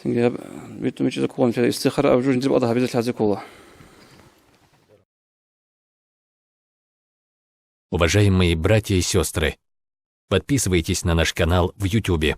تنجاب بيتو ميجي ذكوان في استخارة أوجوج نجيب أضها بيزل هذا كله. Уважаемые братья и сестры, подписывайтесь на наш канал в YouTube.